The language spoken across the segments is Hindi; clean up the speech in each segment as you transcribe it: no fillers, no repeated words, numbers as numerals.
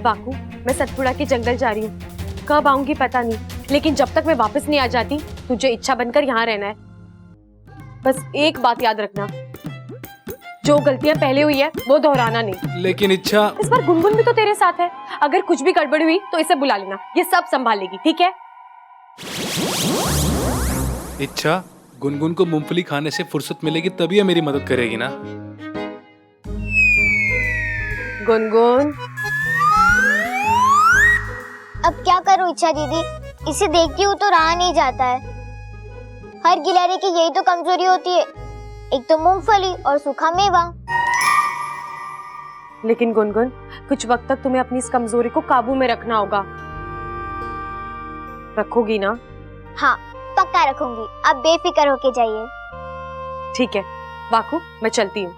बाकू, मैं सतपुड़ा के जंगल जा रही हूँ, कब आऊंगी पता नहीं, लेकिन जब तक मैं वापस नहीं आ जाती तुझे इच्छा बनकर यहाँ रहना है। बस एक बात याद रखना, जो गलतियां पहले हुई है वो दोहराना नहीं। लेकिन इच्छा, इस बार गुनगुन भी तो तेरे साथ है, अगर कुछ भी गड़बड़ हुई तो इसे बुला लेना, ये सब संभालेगी, ठीक है? इच्छा गुनगुन को मूंगफली खाने से फुर्सत मिलेगी तभी ये मेरी मदद करेगी ना। गुनगुन, अब क्या करूं इच्छा दीदी, इसे देखती हूँ तो रहा नहीं जाता है। हर गिलहरी की यही तो कमजोरी होती है, एक तो मूंगफली और सूखा मेवा। लेकिन गुनगुन, कुछ वक्त तक तुम्हें अपनी इस कमजोरी को काबू में रखना होगा। रखोगी ना? हाँ पक्का रखूंगी, आप बेफिक्र होके जाइए। ठीक है बाकू, मैं चलती हूँ।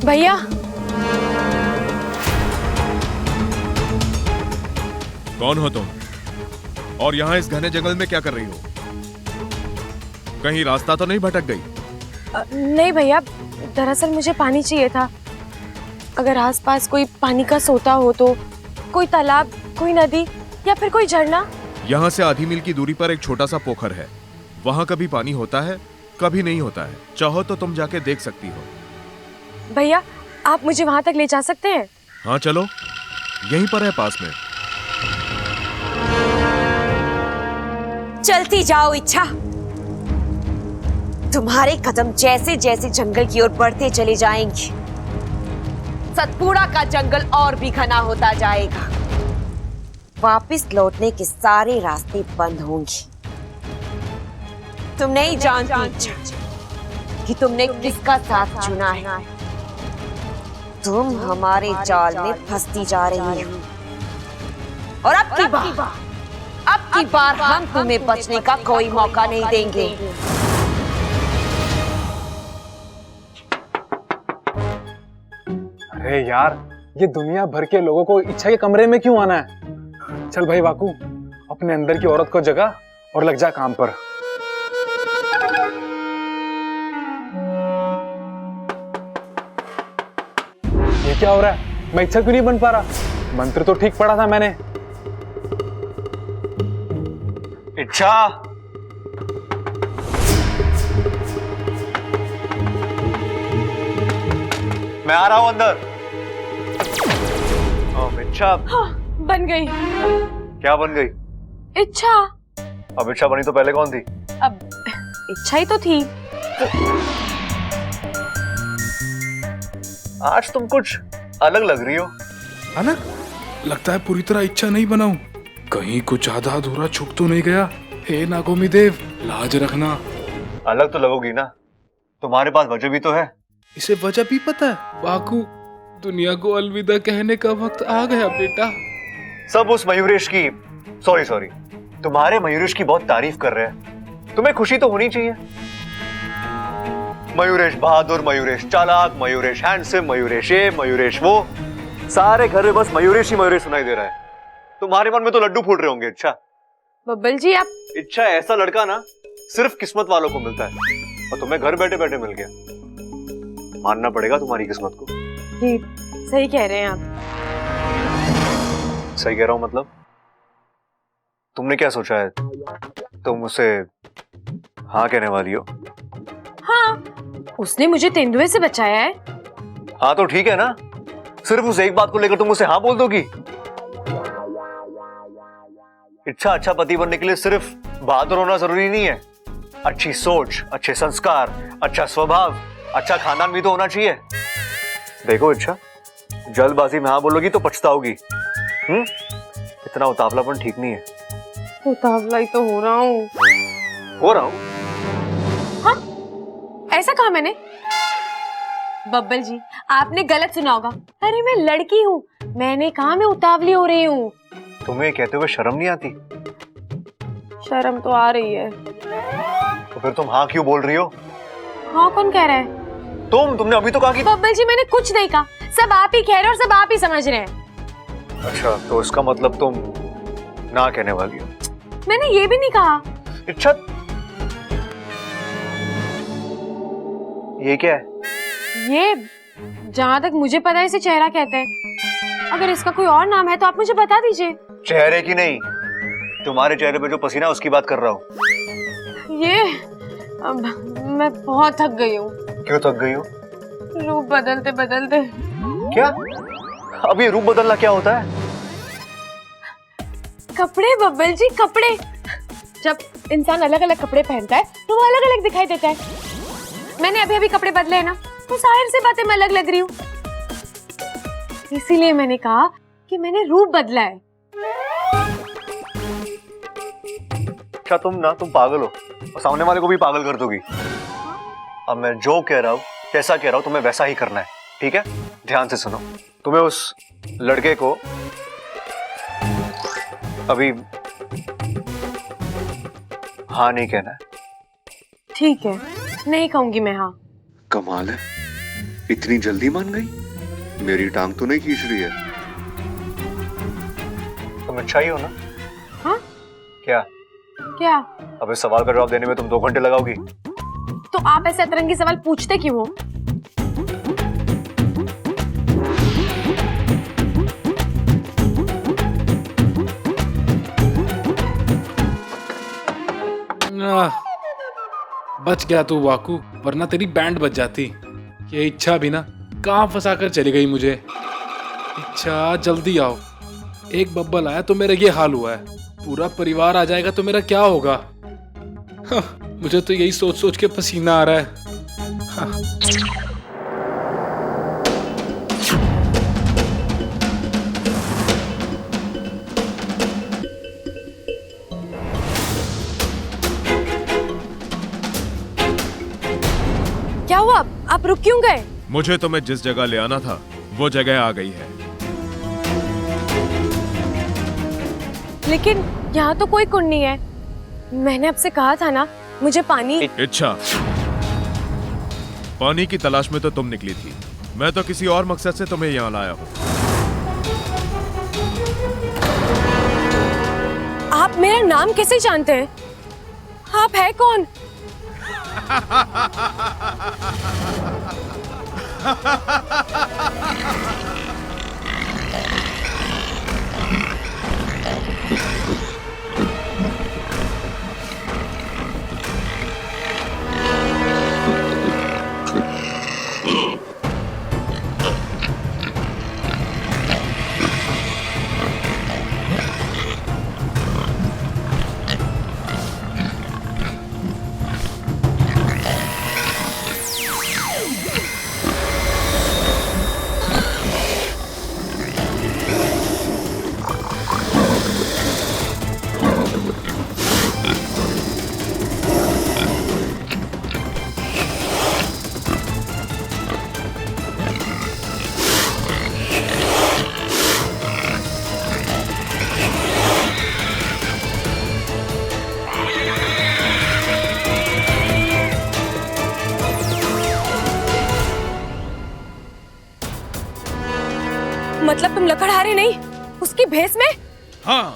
भैया, कौन हो तुम और यहाँ इस घने जंगल में क्या कर रही हो? कहीं रास्ता तो नहीं भटक गई? नहीं भैया, दरअसल मुझे पानी चाहिए था। अगर आसपास कोई पानी का सोता हो तो, कोई तालाब, कोई नदी या फिर कोई झरना। यहाँ से आधी मील की दूरी पर एक छोटा सा पोखर है, वहाँ कभी पानी होता है कभी नहीं होता है, चाहो तो तुम जाके देख सकती हो। भैया, आप मुझे वहां तक ले जा सकते हैं? हाँ चलो, यहीं पर है पास में। चलती जाओ इच्छा, तुम्हारे कदम जैसे जैसे जंगल की ओर बढ़ते चले जाएंगे, सतपुड़ा का जंगल और भी घना होता जाएगा। वापस लौटने के सारे रास्ते बंद होंगे। तुम नहीं जानती कि तुमने किसका साथ चुना है। तुम हमारे जाल में फंसती जा रही हो और अब की बार हम तुम्हें बचने का कोई मौका नहीं देंगे। अरे यार, ये दुनिया भर के लोगों को इच्छा के कमरे में क्यों आना है? चल भाई बाकू, अपने अंदर की औरत को जगा और लग जा काम पर। ये क्या हो रहा है? मैं इच्छा क्यों नहीं बन पा रहा? मंत्र तो ठीक पढ़ा था मैंने। इच्छा, मैं आ रहा हूं अंदर। इच्छा, हाँ, बन गई। क्या बन गई? इच्छा। अब इच्छा बनी तो पहले कौन थी? अब इच्छा ही तो थी। आज तुम कुछ अलग लग रही हो। अलग? लगता है पूरी तरह इच्छा नहीं बनाऊं, कहीं कुछ आधा अधूरा छुप तो नहीं गया। हे नागोमी देव, लाज रखना। अलग तो लगोगी ना, तुम्हारे पास वजह भी तो है। इसे वजह भी पता है? बाकू, दुनिया को अलविदा कहने का वक्त आ गया बेटा। सब उस मयूरेश की, सॉरी, तुम्हारे मयूरेश की बहुत तारीफ कर रहे हैं। तुम्हें खुशी तो होनी चाहिए। मयूरेश बहादुर, मयूरेश चालाक, मयूरेश हैंडसम, मयूरेश ये, मयूरेश वो, सारे घर में बस मयूरेश ही मयूरेश सुनाई दे रहा है। तुम्हारे मन में तो लड्डू फूट रहे होंगे। इच्छा, बब्बल जी, आप इच्छा ऐसा लड़का ना सिर्फ किस्मत वालों को मिलता है और तुम्हें घर बैठे बैठे मिल गया। मानना पड़ेगा तुम्हारी किस्मत को। जी सही कह रहे हैं आप। सही कह रहा हूं मतलब? तुमने क्या सोचा है? तुम उसे हाँ कहने वाली हो? हाँ, उसने मुझे तेंदुए से बचाया है। हाँ तो ठीक है ना, सिर्फ उस एक बात को लेकर तुम उसे हाँ बोल दोगी? इच्छा, अच्छा पति बनने के लिए सिर्फ बहादुर होना जरूरी नहीं है। अच्छी सोच, अच्छे संस्कार, अच्छा स्वभाव, अच्छा खानदान भी तो होना चाहिए। देखो इच्छा, जल्दबाजी में हाँ बोलोगी तो पछताओगी। इतना उतावलापन ठीक नहीं है। उतावला ही तो हो रहा हूँ। हो रहा हूँ? ऐसा कहा मैंने? बब्बल जी, आपने गलत सुना होगा। अरे मैं लड़की हूँ, मैंने कहा मैं उतावली हो रही हूँ। तुम्हें कहते हुए शर्म नहीं आती? शर्म तो आ रही है। तो फिर तुम हाँ क्यों बोल रही हो? हाँ कौन कह रहा है? तुमने अभी तो कहा कि बब्बल जी मैंने कुछ नहीं कहा, सब आप ही कह रहे हो और सब आप ही समझ रहे हैं। अच्छा, तो इसका मतलब तुम ना कहने वाली हो? मैंने ये भी नहीं कहा। अच्छा, ये क्या है? ये जहाँ तक मुझे पता है इसे चेहरा कहते हैं। अगर इसका कोई और नाम है तो आप मुझे बता दीजिए। चेहरे की नहीं, तुम्हारे चेहरे पे जो पसीना है उसकी बात कर रहा हूँ। ये मैं बहुत थक गई हूँ। क्यों थक गई हो? रूप बदलते बदलते। क्या? अब ये रूप बदलना क्या होता है? कपड़े बब्बल जी, कपड़े। जब इंसान अलग अलग कपड़े पहनता है तो वो अलग अलग दिखाई देता है। मैंने अभी अभी कपड़े बदले हैं ना, तो जाहिर सी बात है मैं अलग लग रही हूँ। इसीलिए मैंने कहा कि मैंने रूप बदला है। क्या तुम पागल हो और सामने वाले को भी पागल कर दोगी। अब मैं जो कह रहा हूँ, कैसा कह रहा हूँ, तुम्हें वैसा ही करना है, ठीक है? ध्यान से सुनो। तुम्हें उस लड़के को अभी हाँ नहीं कहना है। ठीक है, नहीं कहूंगी मैं हाँ। कमाल है, इतनी जल्दी मान गई। मेरी टांग तो नहीं खींच रही है। तुम अच्छा ही हो ना? हाँ? क्या? क्या? अब इस सवाल का जवाब देने में तुम 2 घंटे लगाओगी? तो आप ऐसे अतरंगी सवाल पूछते क्यों हो? बच गया तू वाकू, वरना तेरी बैंड बच जाती। ये इच्छा भी ना कहाँ फंसा कर चली गई मुझे। इच्छा जल्दी आओ, एक बब्बल आया तो मेरा ये हाल हुआ है, पूरा परिवार आ जाएगा तो मेरा क्या होगा। हाँ, मुझे तो यही सोच सोच के पसीना आ रहा है। हाँ। क्या हुआ? आप रुक क्यों गए? मुझे तुम्हें जिस जगह ले आना था वो जगह आ गई है। लेकिन यहाँ तो कोई कुंड नहीं है। मैंने आपसे कहा था ना, मुझे पानी। इच्छा, पानी की तलाश में तो तुम निकली थी, मैं तो किसी और मकसद से तुम्हें यहाँ लाया हूँ। आप मेरा नाम कैसे जानते हैं? आप है कौन? मतलब तुम लकड़हारे नहीं, उसकी भेस में? हाँ,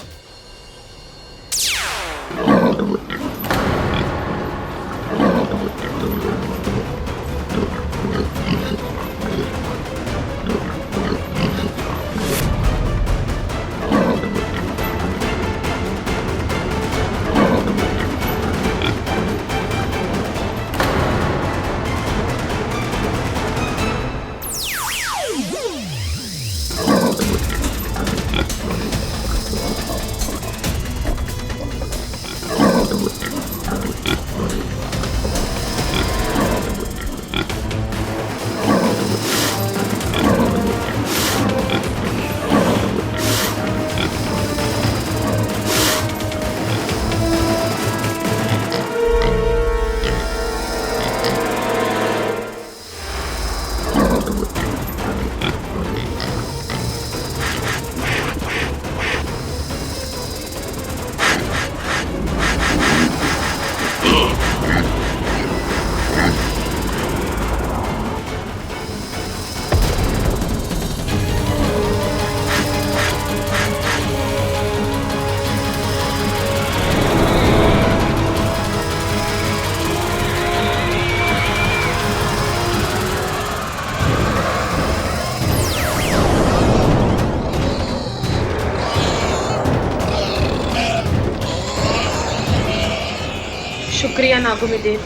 शुक्रिया नागुमिदेव,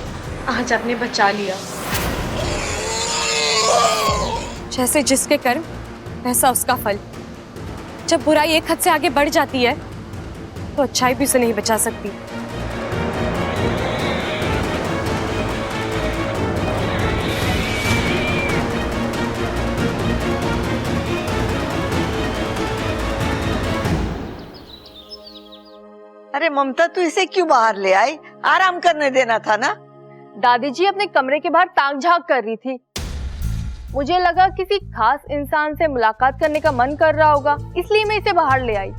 आज आपने बचा लिया। जैसे जिसके कर्म वैसा उसका फल। जब बुराई एक हद से आगे बढ़ जाती है तो अच्छाई भी उसे नहीं बचा सकती। अरे ममता, तू इसे क्यों बाहर ले आई? आराम करने देना था ना। दादी जी अपने कमरे के बाहर ताक झांक कर रही थी। मुझे लगा किसी खास इंसान से मुलाकात करने का मन कर रहा होगा, इसलिए मैं इसे बाहर ले आई।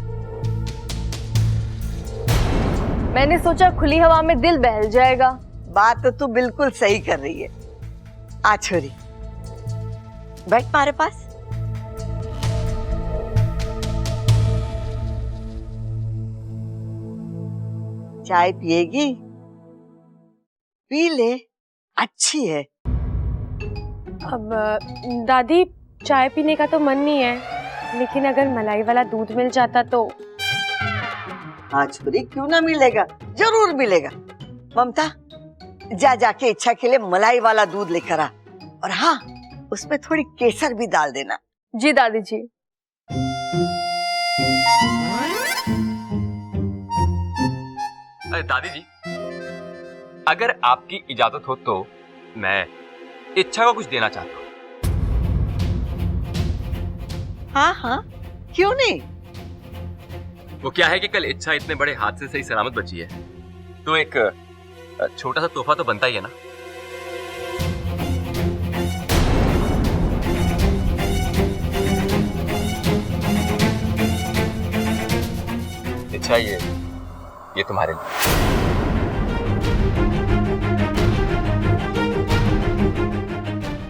मैंने सोचा खुली हवा में दिल बहल जाएगा। बात तो तू बिल्कुल सही कर रही है। आ छोरी, बैठ हमारे पास। चाय पिएगी? पी ले, अच्छी है। अब दादी, चाय पीने का तो मन नहीं है, लेकिन अगर मलाई वाला दूध मिल जाता तो। हाँ छोरी, क्यों ना मिलेगा, जरूर मिलेगा। ममता, जा जाके इच्छा के लिए मलाई वाला दूध लेकर आ, और हाँ, उसमें थोड़ी केसर भी डाल देना। जी दादी जी। अरे दादी जी, अगर आपकी इजाजत हो तो मैं इच्छा को कुछ देना चाहता हूँ। हाँ हाँ, क्यों नहीं। वो क्या है कि कल इच्छा इतने बड़े हादसे से ही सलामत बची है, तो एक छोटा सा तोहफा तो बनता ही है ना। इच्छा, ये तुम्हारे लिए।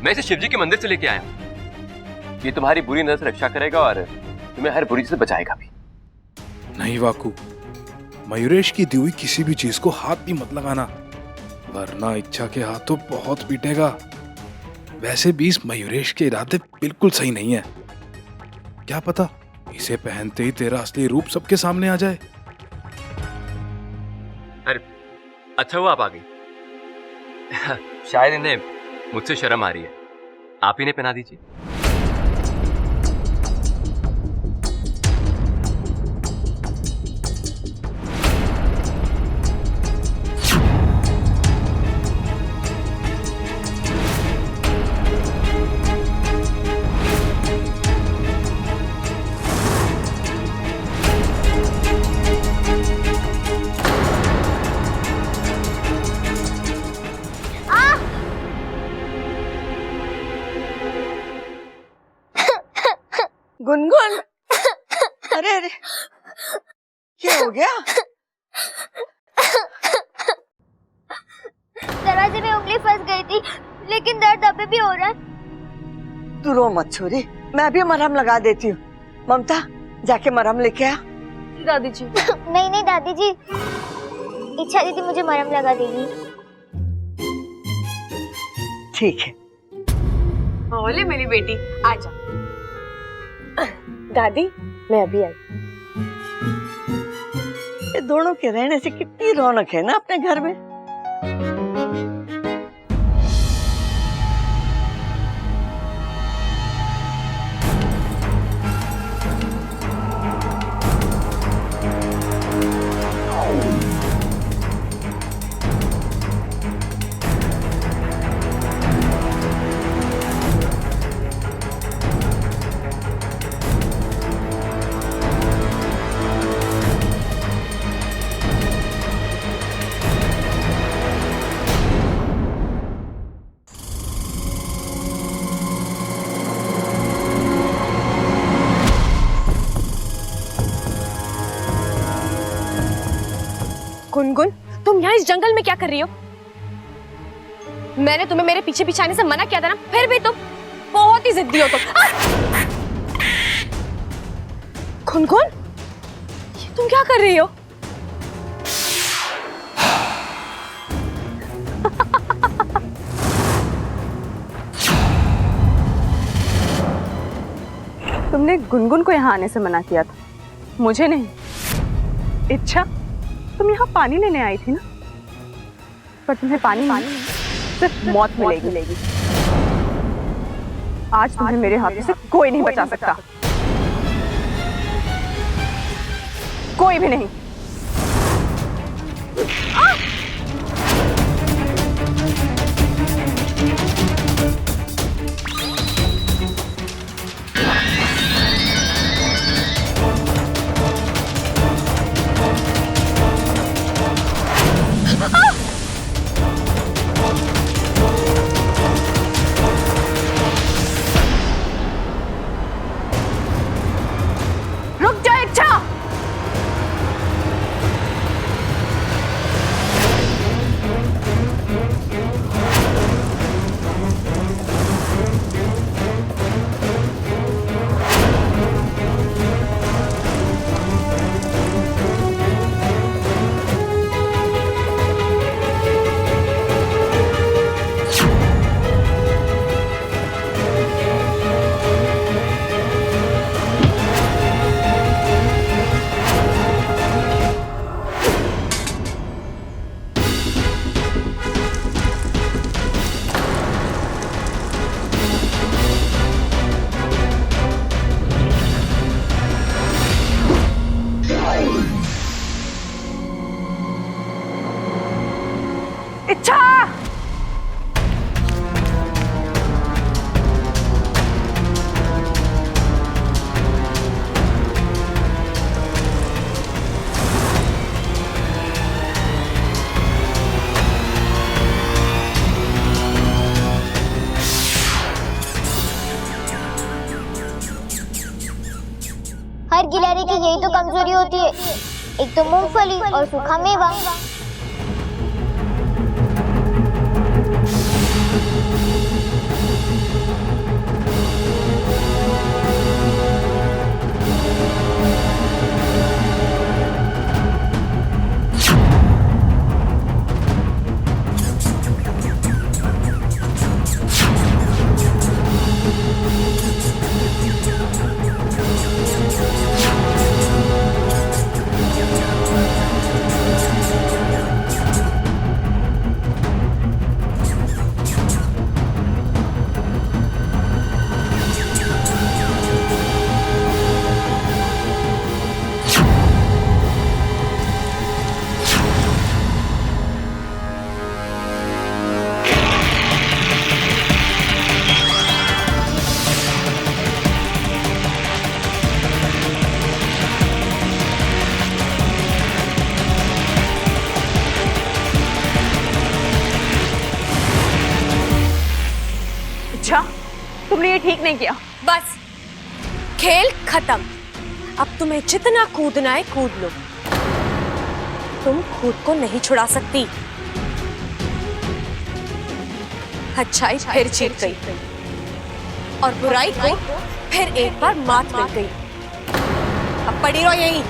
मैं इसे शिवजी के मंदिर से लेके आया हूं। ये तुम्हारी बुरी नजर से रक्षा करेगा और तुम्हें हर बुरी चीज से बचाएगा भी। नहीं वाकू, मयूरेश की दी हुई किसी भी चीज को हाथ भी मत लगाना, वरना इच्छा के हाथ तो बहुत पीटेगा। वैसे भी इस मयूरेश के इरादे बिल्कुल सही नहीं है। क्या पता इसे पहनते ही तेरा असली रूप सबके सामने आ जाए। अरे अच्छा हुआ आप आ गई। शायद इन्हें मुझसे शर्म आ रही है, आप ही ने पहना दीजिए। गुनगुन, अरे अरे, क्या हो गया? दरवाजे में उंगली फंस गई थी, लेकिन दर्द अभी भी हो रहा है। तू रो मत छोरी, मैं भी मरहम लगा देती हूँ। ममता, जाके मरहम लेके आ। दादी जी। नहीं नहीं दादी जी, इच्छा दीदी मुझे मरहम लगा देगी। ठीक है। बोले मेरी बेटी, आजा। दादी, मैं अभी आई। ये दोनों के रहने से कितनी रौनक है ना अपने घर में। गुनगुन, तुम यहाँ इस जंगल में क्या कर रही हो? मैंने तुम्हें मेरे पीछे पीछे आने से मना किया था ना, फिर भी तुम बहुत ही जिद्दी हो तुम। गुनगुन, ये तुम क्या कर रही हो? तुमने गुनगुन को यहाँ आने से मना किया था, मुझे नहीं। इच्छा, तुम यहाँ पानी लेने आई थी ना? पर तुम्हें पानी सिर्फ मौत मिलेगी। आज तुम्हें मेरे हाथों से कोई नहीं बचा सकता, कोई भी नहीं। रुक जा इच्छा। इच्छा हर गिलहरी की यही तो कमजोरी होती है, एक तो मूंगफली और सूखा मेवा। इच्छा, तुमने ये ठीक नहीं किया। बस खेल खत्म। अब तुम्हें जितना कूदना है कूद लो, तुम खुद को नहीं छुड़ा सकती। अच्छाई फिर जीत गई और बुराई को फिर एक बार मात मिल गई। अब पड़ी रहो यहीं।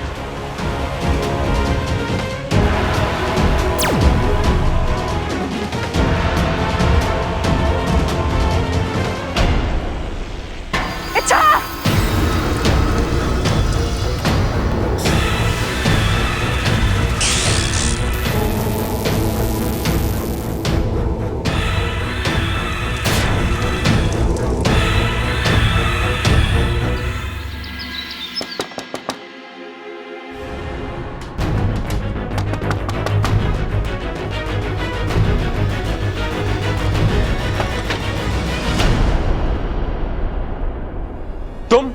तुम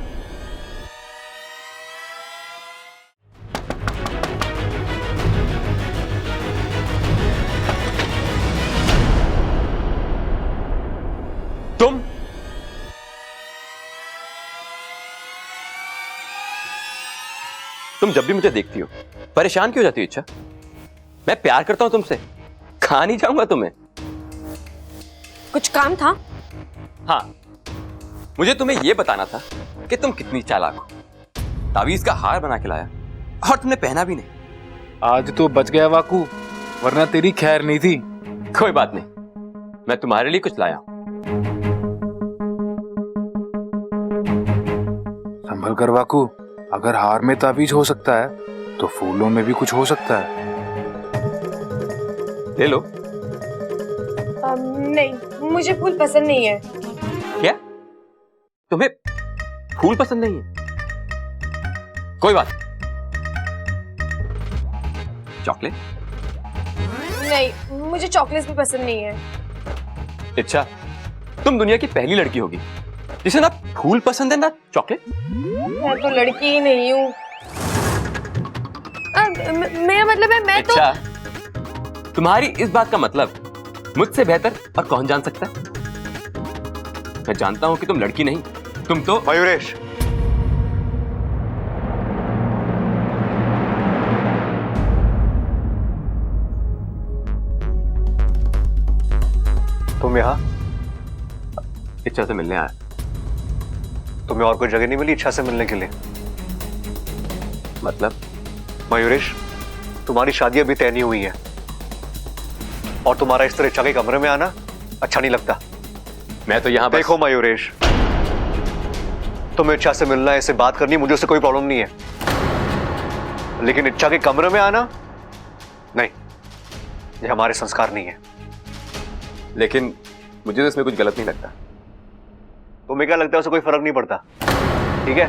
तुम जब भी मुझे देखती हो परेशान क्यों हो जाती हो इच्छा? मैं प्यार करता हूं तुमसे, खा नहीं जाऊंगा तुम्हें। कुछ काम था? हाँ, मुझे तुम्हें यह बताना था कि तुम कितनी चालाक हो। तावीज का हार बना के लाया और तुमने पहना भी नहीं। आज तो बच गया वाकू, वरना तेरी खैर नहीं थी। कोई बात नहीं, मैं तुम्हारे लिए कुछ लाया हूं। संभल कर वाकू, अगर हार में ताबीज हो सकता है तो फूलों में भी कुछ हो सकता है। ले लो, नहीं, मुझे फूल पसंद नहीं है। क्या तुम्हें फूल पसंद नहीं है? कोई बात, चॉकलेट? नहीं, मुझे चॉकलेट भी पसंद नहीं है। अच्छा, तुम दुनिया की पहली लड़की होगी जिसे ना फूल पसंद है ना चॉकलेट। मैं तो लड़की ही नहीं हूँ। मेरा मतलब है मैं तो। अच्छा, तुम्हारी इस बात का मतलब मुझसे बेहतर और कौन जान सकता है? मैं जानता हूं कि तुम लड़की नहीं, तुम तो मयूरेश, तुम यहाँ इच्छा से मिलने आया। तुम्हें और कोई जगह नहीं मिली इच्छा से मिलने के लिए? मतलब? मयूरेश, तुम्हारी शादी अभी तय नहीं हुई है और तुम्हारा इस तरह इच्छा के कमरे में आना अच्छा नहीं लगता। मैं तो यहाँ देखो मयूरेश, तुम्हें इच्छा से मिलना है, इससे बात करनी, मुझे उससे कोई प्रॉब्लम नहीं है, लेकिन इच्छा के कमरे में आना नहीं, ये हमारे संस्कार नहीं है। लेकिन मुझे तो इसमें कुछ गलत नहीं लगता। तुम्हें क्या लगता है? उससे कोई फर्क नहीं पड़ता, ठीक है?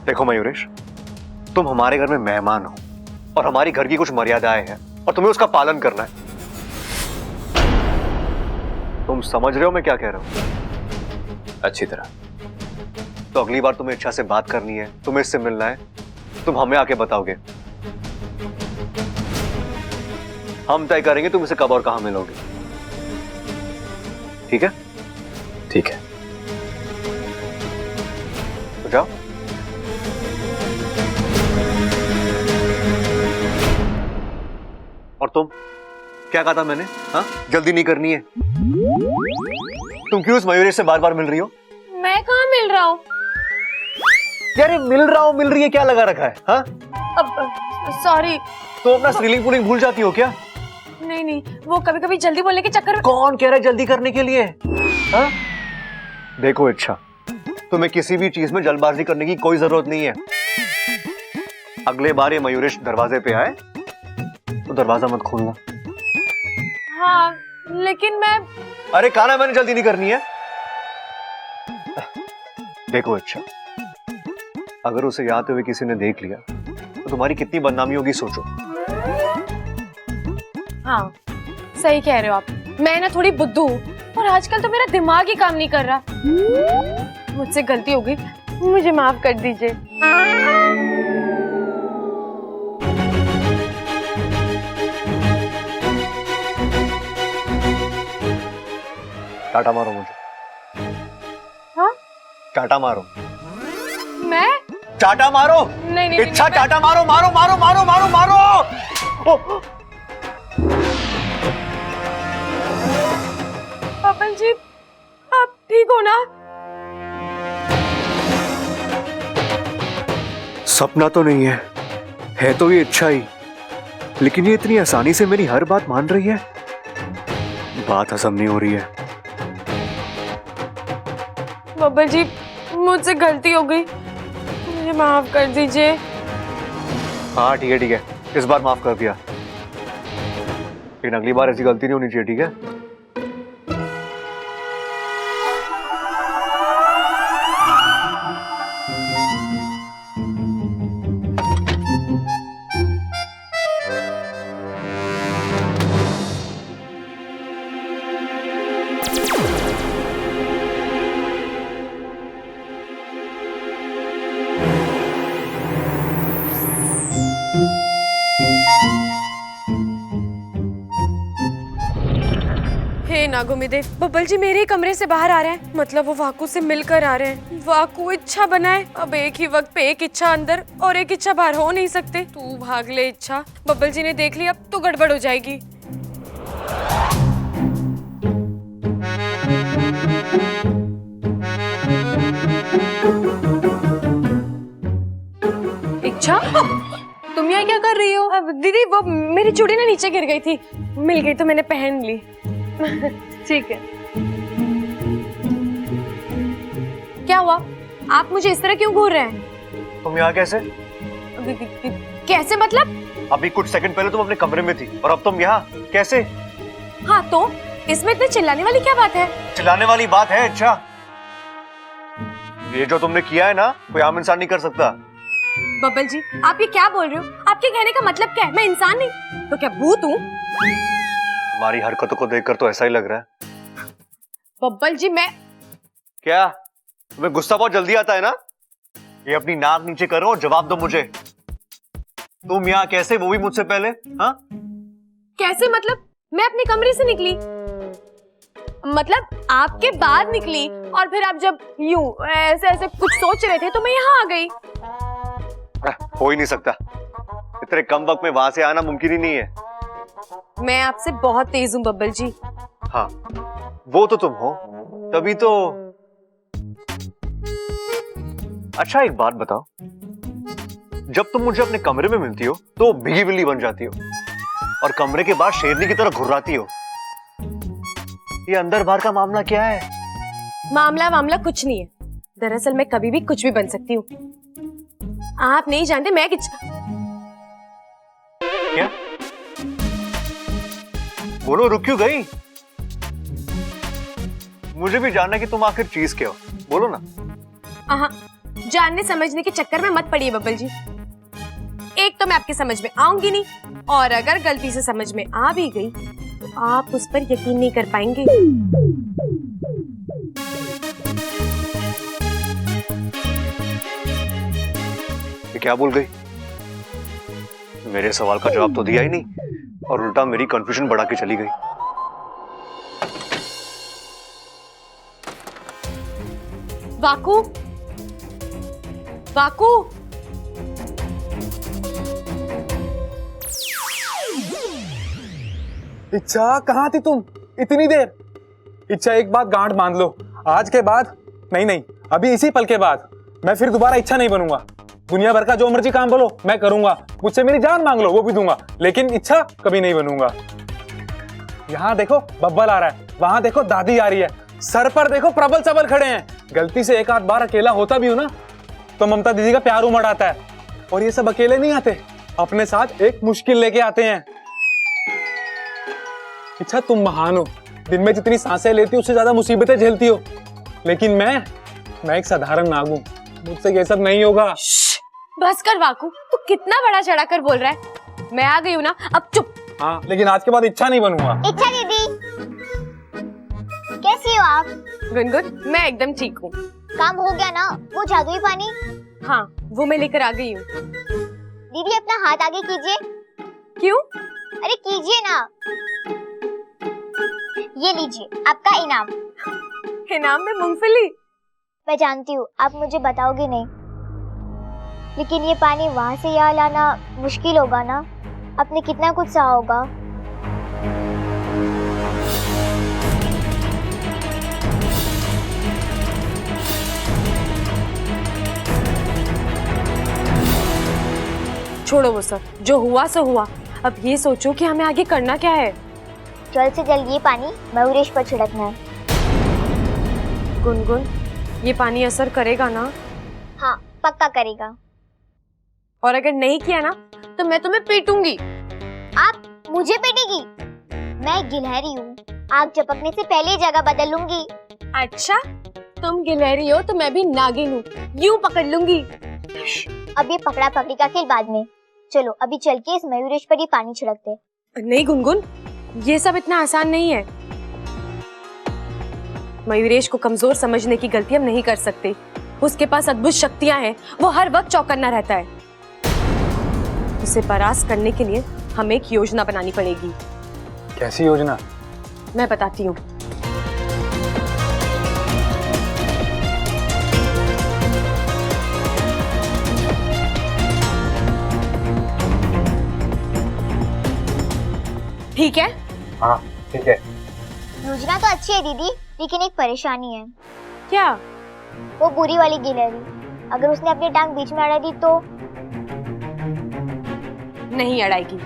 देखो मयूरेश, तुम हमारे घर में मेहमान हो और हमारी घर की कुछ मर्यादाएं हैं और तुम्हें उसका पालन करना है। तुम समझ रहे हो मैं क्या कह रहा हूं? अच्छी तरह। तो अगली बार तुम्हें इच्छा से बात करनी है, तुम्हें इससे मिलना है, तुम हमें आके बताओगे, हम तय करेंगे तुम इसे कब और कहां मिलोगे, ठीक है? ठीक है। तो जाओ। और तुम क्या कहा था मैंने? हाँ, जल्दी नहीं करनी है। तुम क्यों इस मयूरेश से बार बार मिल रही हो? मैं कहाँ मिल रहा हूँ? यार मिल रहा हूँ मिल रही है क्या लगा रखा है? हाँ, सॉरी। तो अपना स्त्रीलिंग पुलिंग भूल जाती हो क्या? नहीं नहीं, वो कभी कभी जल्दी बोलने के चक्कर में। कौन कह रहा है जल्दी करने के लिए? हाँ? देखो इच्छा, तुम्हें किसी भी चीज में जल्दबाजी करने की कोई जरूरत नहीं है। अगले बार ये मयूरेश दरवाजे पे आए तो दरवाजा मत खोलना। हाँ, लेकिन मैं। अरे कहा मैंने जल्दी नहीं करनी है। देखो अच्छा, अगर उसे आते हुए किसी ने देख लिया तो तुम्हारी कितनी बदनामी होगी सोचो। हाँ, सही कह रहे हो आप। मैं ना थोड़ी बुद्धू हूँ और आजकल तो मेरा दिमाग ही काम नहीं कर रहा। मुझसे गलती हो गई, मुझे माफ कर दीजिए। टाटा मारो मुझे। हाँ? टाटा मारो। मैं? टाटा मारो। नहीं नहीं, इच्छा नहीं, टाटा मारो मारो मारो मारो मारो मारो। पापन जी, आप ठीक हो ना? सपना तो नहीं है तो ये इच्छा ही, लेकिन ये इतनी आसानी से मेरी हर बात मान रही है, बात हजम नहीं हो रही है। बब्बल जी, मुझसे गलती हो गई, मुझे माफ कर दीजिए। हाँ ठीक है, इस बार माफ कर दिया, लेकिन अगली बार ऐसी गलती नहीं होनी चाहिए, ठीक है? हे नागोमिदेव, बब्बल जी मेरे ही कमरे से बाहर आ रहे हैं, मतलब वो वाकू से मिलकर आ रहे हैं। वाकू इच्छा बनाए, अब एक ही वक्त पे एक इच्छा अंदर और एक इच्छा बाहर हो नहीं सकते। तू भाग ले इच्छा, बब्बल जी ने देख लिया अब तो गड़बड़ हो जाएगी। इच्छा, तुम यहाँ क्या कर रही हो? अब दीदी वो मेरी चूड़ी ना नीचे गिर गई थी, मिल गई तो मैंने पहन ली। ठीक है। क्या हुआ? आप मुझे इस तरह क्यों घूर रहे हैं? तुम यहाँ कैसे? दीदी कैसे मतलब? अभी कुछ सेकंड पहले तुम अपने कमरे में थी और अब तुम यहाँ कैसे? हाँ तो इसमें इतने चिल्लाने वाली क्या बात है? चिल्लाने वाली बात है? अच्छा, ये जो तुमने किया है ना, कोई आम इंसान नहीं कर सकता। बब्बल जी, आप ये क्या बोल रहे हो? आपके कहने का मतलब क्या है? मैं इंसान नहीं तो क्या भूत हूँ? तुम्हारी हरकतों को देखकर तो ऐसा ही लग रहा है। बब्बल जी, मैं क्या तुम्हें गुस्सा बहुत जल्दी आता है ना? ये अपनी नाक नीचे करो और जवाब दो मुझे। तुम यहाँ कैसे, वो भी मुझसे पहले? हाँ कैसे मतलब? मैं अपने कमरे से निकली, मतलब आपके बाद निकली, और फिर आप जब यूं ऐसे ऐसे कुछ सोच रहे थे तो मैं यहाँ आ गई। हो ही नहीं सकता, इतने कम वक्त में वहां से आना मुमकिन ही नहीं है। मैं आपसे बहुत तेज हूँ बब्बल जी। हाँ वो तो तुम हो, तभी तो। अच्छा एक बात बताओ, जब तुम मुझे अपने कमरे में मिलती हो तो भीगी बिल्ली बन जाती हो और कमरे के बाहर शेरनी की तरह घुर्राती हो। ये अंदर बाहर का मामला क्या है? मामला कुछ नहीं है। दरअसल मैं कभी भी कुछ भी बन सकती हूँ। आप नहीं जानते मैं क्या? बोलो, रुक क्यों गई? मुझे भी जानना है कि तुम आखिर चीज क्या हो, बोलो ना। जानने समझने के चक्कर में मत पड़िए बब्बल जी। एक तो मैं आपकी समझ में आऊंगी नहीं, और अगर गलती से समझ में आ भी गई तो आप उस पर यकीन नहीं कर पाएंगे। ये क्या बोल गई? मेरे सवाल का जवाब तो दिया ही नहीं और उल्टा मेरी कंफ्यूजन बढ़ा के चली गई। वाकू, वाकू, इच्छा कहाँ थी तुम इतनी देर? इच्छा एक बात गांठ बांध लो, आज के बाद नहीं, अभी इसी पल के बाद मैं फिर दोबारा इच्छा नहीं बनूंगा। दुनिया भर का जो मर्जी काम बोलो मैं करूंगा, मुझसे मेरी जान मांग लो वो भी दूंगा, लेकिन इच्छा कभी नहीं बनूंगा। यहाँ देखो बब्बल आ रहा है, वहां देखो दादी आ रही है, सर पर देखो प्रबल सबल खड़े हैं। गलती से एक आध बार अकेला होता भी हूं ना तो ममता दीदी का प्यार उमड़ आता है। और ये सब अकेले नहीं आते, अपने साथ एक मुश्किल लेके आते हैं। इच्छा तुम महान हो, दिन में जितनी सांसें लेती हो उससे ज्यादा मुसीबतें झेलती हो, लेकिन मैं एक साधारण नाग हूं, मुझसे ये सब नहीं होगा। बस कर वाकू, तू कितना बड़ा चढ़ा कर बोल रहा है। मैं आ गई हूँ ना, अब चुप। हाँ लेकिन आज के बाद इच्छा नहीं बनूंगा। इच्छा दीदी, कैसी हो आप? गुनगुन, मैं एकदम ठीक हूँ। काम हो गया ना वो जादुई पानी? हाँ वो मैं लेकर आ गई हूँ। दीदी अपना हाथ आगे कीजिए। क्यों? अरे कीजिए ना। ये लीजिए आपका इनाम। इनाम में मूंगफली? मैं जानती हूँ आप मुझे बताओगे नहीं, लेकिन ये पानी वहां से यहाँ लाना मुश्किल होगा ना। आपने कितना कुछ सहा होगा। छोड़ो वो सब, जो हुआ सो हुआ। अब ये सोचो कि हमें आगे करना क्या है। जल्द से जल्द ये पानी मयूरेश पर छिड़कना है। गुनगुन, ये पानी असर करेगा ना? हाँ पक्का करेगा। और अगर नहीं किया ना तो मैं तुम्हें पीटूंगी। आप मुझे पीटेगी? मैं गिलहरी हूँ, आग झपकने से पहले जगह बदल लूंगी। अच्छा, तुम गिलहरी हो तो मैं भी नागिन हूँ, यूं पकड़ लूंगी। अब ये पकड़ा पकड़ी का खेल बाद में, चलो अभी चल के इस मयूरेश पर ही पानी छिड़कते। नहीं गुनगुन, ये सब इतना आसान नहीं है। मयूरेश को कमजोर समझने की गलती हम नहीं कर सकते। उसके पास अद्भुत शक्तियां हैं, वो हर वक्त चौकन्ना रहता है। उसे परास्त करने के लिए हमें एक योजना बनानी पड़ेगी। कैसी योजना? मैं बताती हूँ। ठीक है? हाँ ठीक है। योजना तो अच्छी है दीदी, लेकिन एक परेशानी है। क्या? वो बुरी वाली गिलहरी, अगर उसने अपनी टांग बीच में अड़ा दी तो? नहीं अड़ाएगी,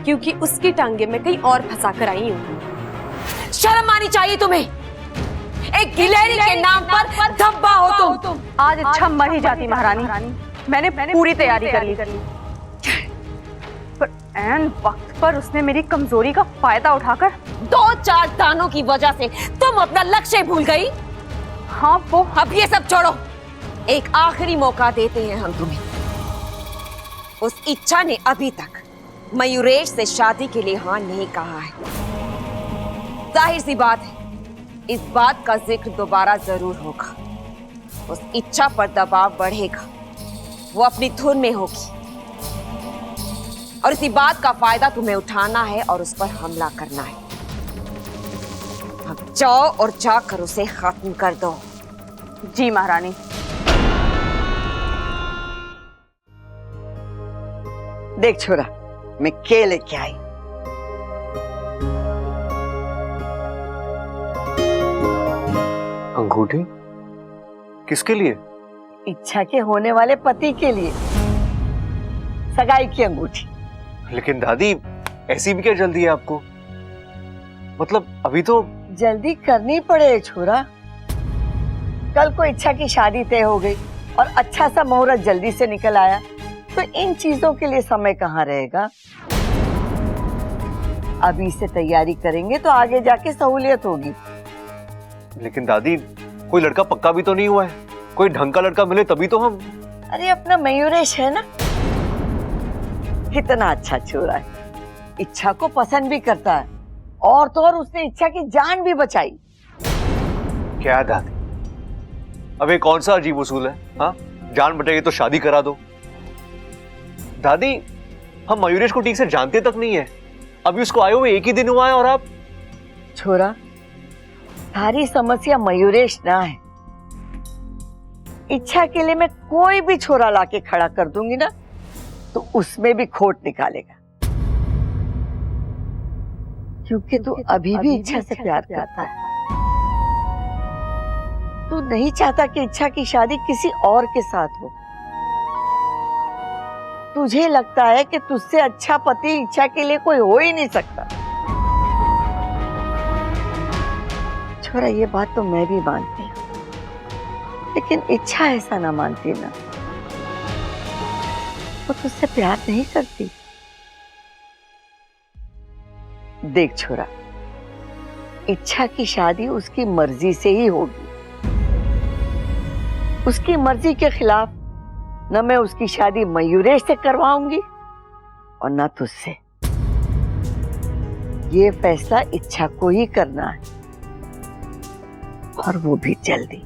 क्योंकि उसकी टांगे मैं कहीं और फंसा कर आई हूँ। शर्म आनी चाहिए तुम्हें। एक गिलहरी के नाम पर धब्बा हो तुम। आज इच्छा मर ही जाती महारानी। मैंने पूरी तैयारी कर ली। ऐन वक्त पर उसने मेरी कमजोरी का फायदा उठाकर 2-4 दानों की वजह से तुम अपना लक्ष्य भूल गई। हाँ वो अब ये सब छोड़ो, एक आखिरी मौका देते हैं हम तुम्हें। उस इच्छा ने अभी तक मयूरेश से शादी के लिए हाँ नहीं कहा है। जाहिर सी बात है, इस बात का जिक्र दोबारा जरूर होगा। उस इच्छा पर दबाव बढ़ेगा, वो अपनी धुन में होगी और इसी बात का फायदा तुम्हें उठाना है और उस पर हमला करना है। अब जाओ और जाकर उसे खत्म कर दो। जी महारानी। देख छोरा, मैं के लेके आई। अंगूठी किसके लिए? इच्छा के होने वाले पति के लिए, सगाई की अंगूठी। लेकिन दादी, ऐसी भी क्या जल्दी है आपको? मतलब अभी तो जल्दी करनी पड़े छोरा। कल को इच्छा की शादी तय हो गई और अच्छा सा मुहूर्त जल्दी से निकल आया, तो इन चीजों के लिए समय कहाँ रहेगा। अभी से तैयारी करेंगे तो आगे जाके सहूलियत होगी। लेकिन दादी, कोई लड़का पक्का भी तो नहीं हुआ है। कोई ढंग का लड़का मिले तभी तो हम। अरे अपना मयूरेश है ना, कितना अच्छा छोरा है, इच्छा को पसंद भी करता है और तो और उसने इच्छा की जान भी बचाई। क्या दादी, अब ये कौन सा अजीब उसूल है? हाँ, जान बचेगी तो शादी करा दो। दादी, हम मयूरेश को ठीक से जानते तक नहीं है। अभी उसको आए हुए 1 ही दिन हुआ है और आप। छोरा, सारी समस्या मयूरेश ना है। इच्छा के लिए मैं कोई भी छोरा लाके खड़ा कर दूंगी ना, तो उसमें भी खोट निकालेगा, क्योंकि तू अभी भी इच्छा से प्यार करता है। तू नहीं चाहता कि इच्छा की शादी किसी और के साथ हो। तुझे लगता है कि तुझसे अच्छा पति इच्छा के लिए कोई हो ही नहीं सकता। छोरा, ये बात तो मैं भी मानती हूँ, लेकिन इच्छा ऐसा ना मानती ना। वो तुझसे प्यार नहीं करती। देख छोरा, इच्छा की शादी उसकी मर्जी से ही होगी। उसकी मर्जी के खिलाफ न मैं उसकी शादी मयूरेश से करवाऊंगी और न तुझसे। ये फैसला इच्छा को ही करना है, और वो भी जल्दी।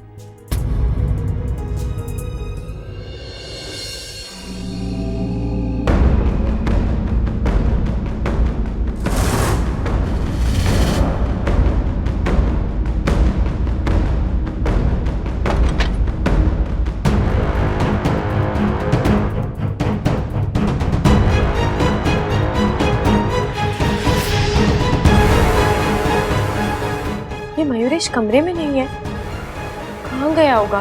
ये मयूरेश कमरे में नहीं है, कहाँ गया होगा?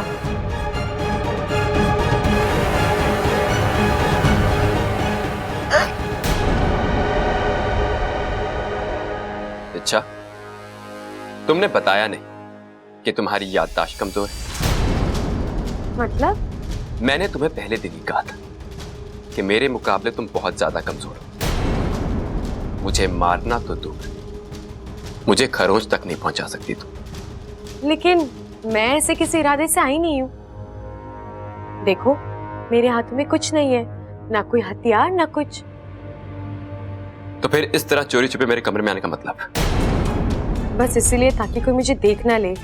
अच्छा, तुमने बताया नहीं कि तुम्हारी याददाश्त कमजोर है। मतलब? मैंने तुम्हें पहले दिन ही कहा था कि मेरे मुकाबले तुम बहुत ज्यादा कमजोर हो। मुझे मारना तो दूर, मुझे खरोंच तक नहीं पहुंचा सकती तुम। लेकिन मैं ऐसे किसी इरादे से आई नहीं हूँ। देखो, मेरे हाथों में कुछ नहीं है, ना कोई हथियार ना कुछ। तो फिर इस तरह चोरी छुपे मेरे कमरे में आने का मतलब? बस इसीलिए ताकि कोई मुझे देख ना ले।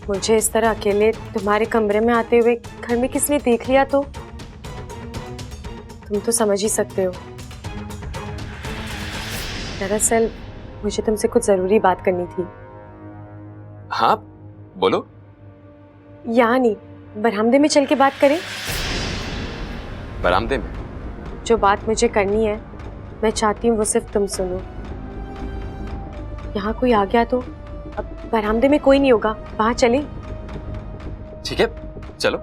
मुझे इस तरह अकेले तुम्हारे कमरे में आते हुए घर में किसने देख लिया तो तुम तो समझ ही सकते हो। दरअसल मुझे तुमसे कुछ जरूरी बात करनी थी। हाँ बोलो। यहाँ नहीं, बरामदे में चल के बात करें। बरामदे में? जो बात मुझे करनी है, मैं चाहती हूँ वो सिर्फ तुम सुनो। यहाँ कोई आ गया तो? अब बरामदे में कोई नहीं होगा, वहां चले? ठीक है, चलो।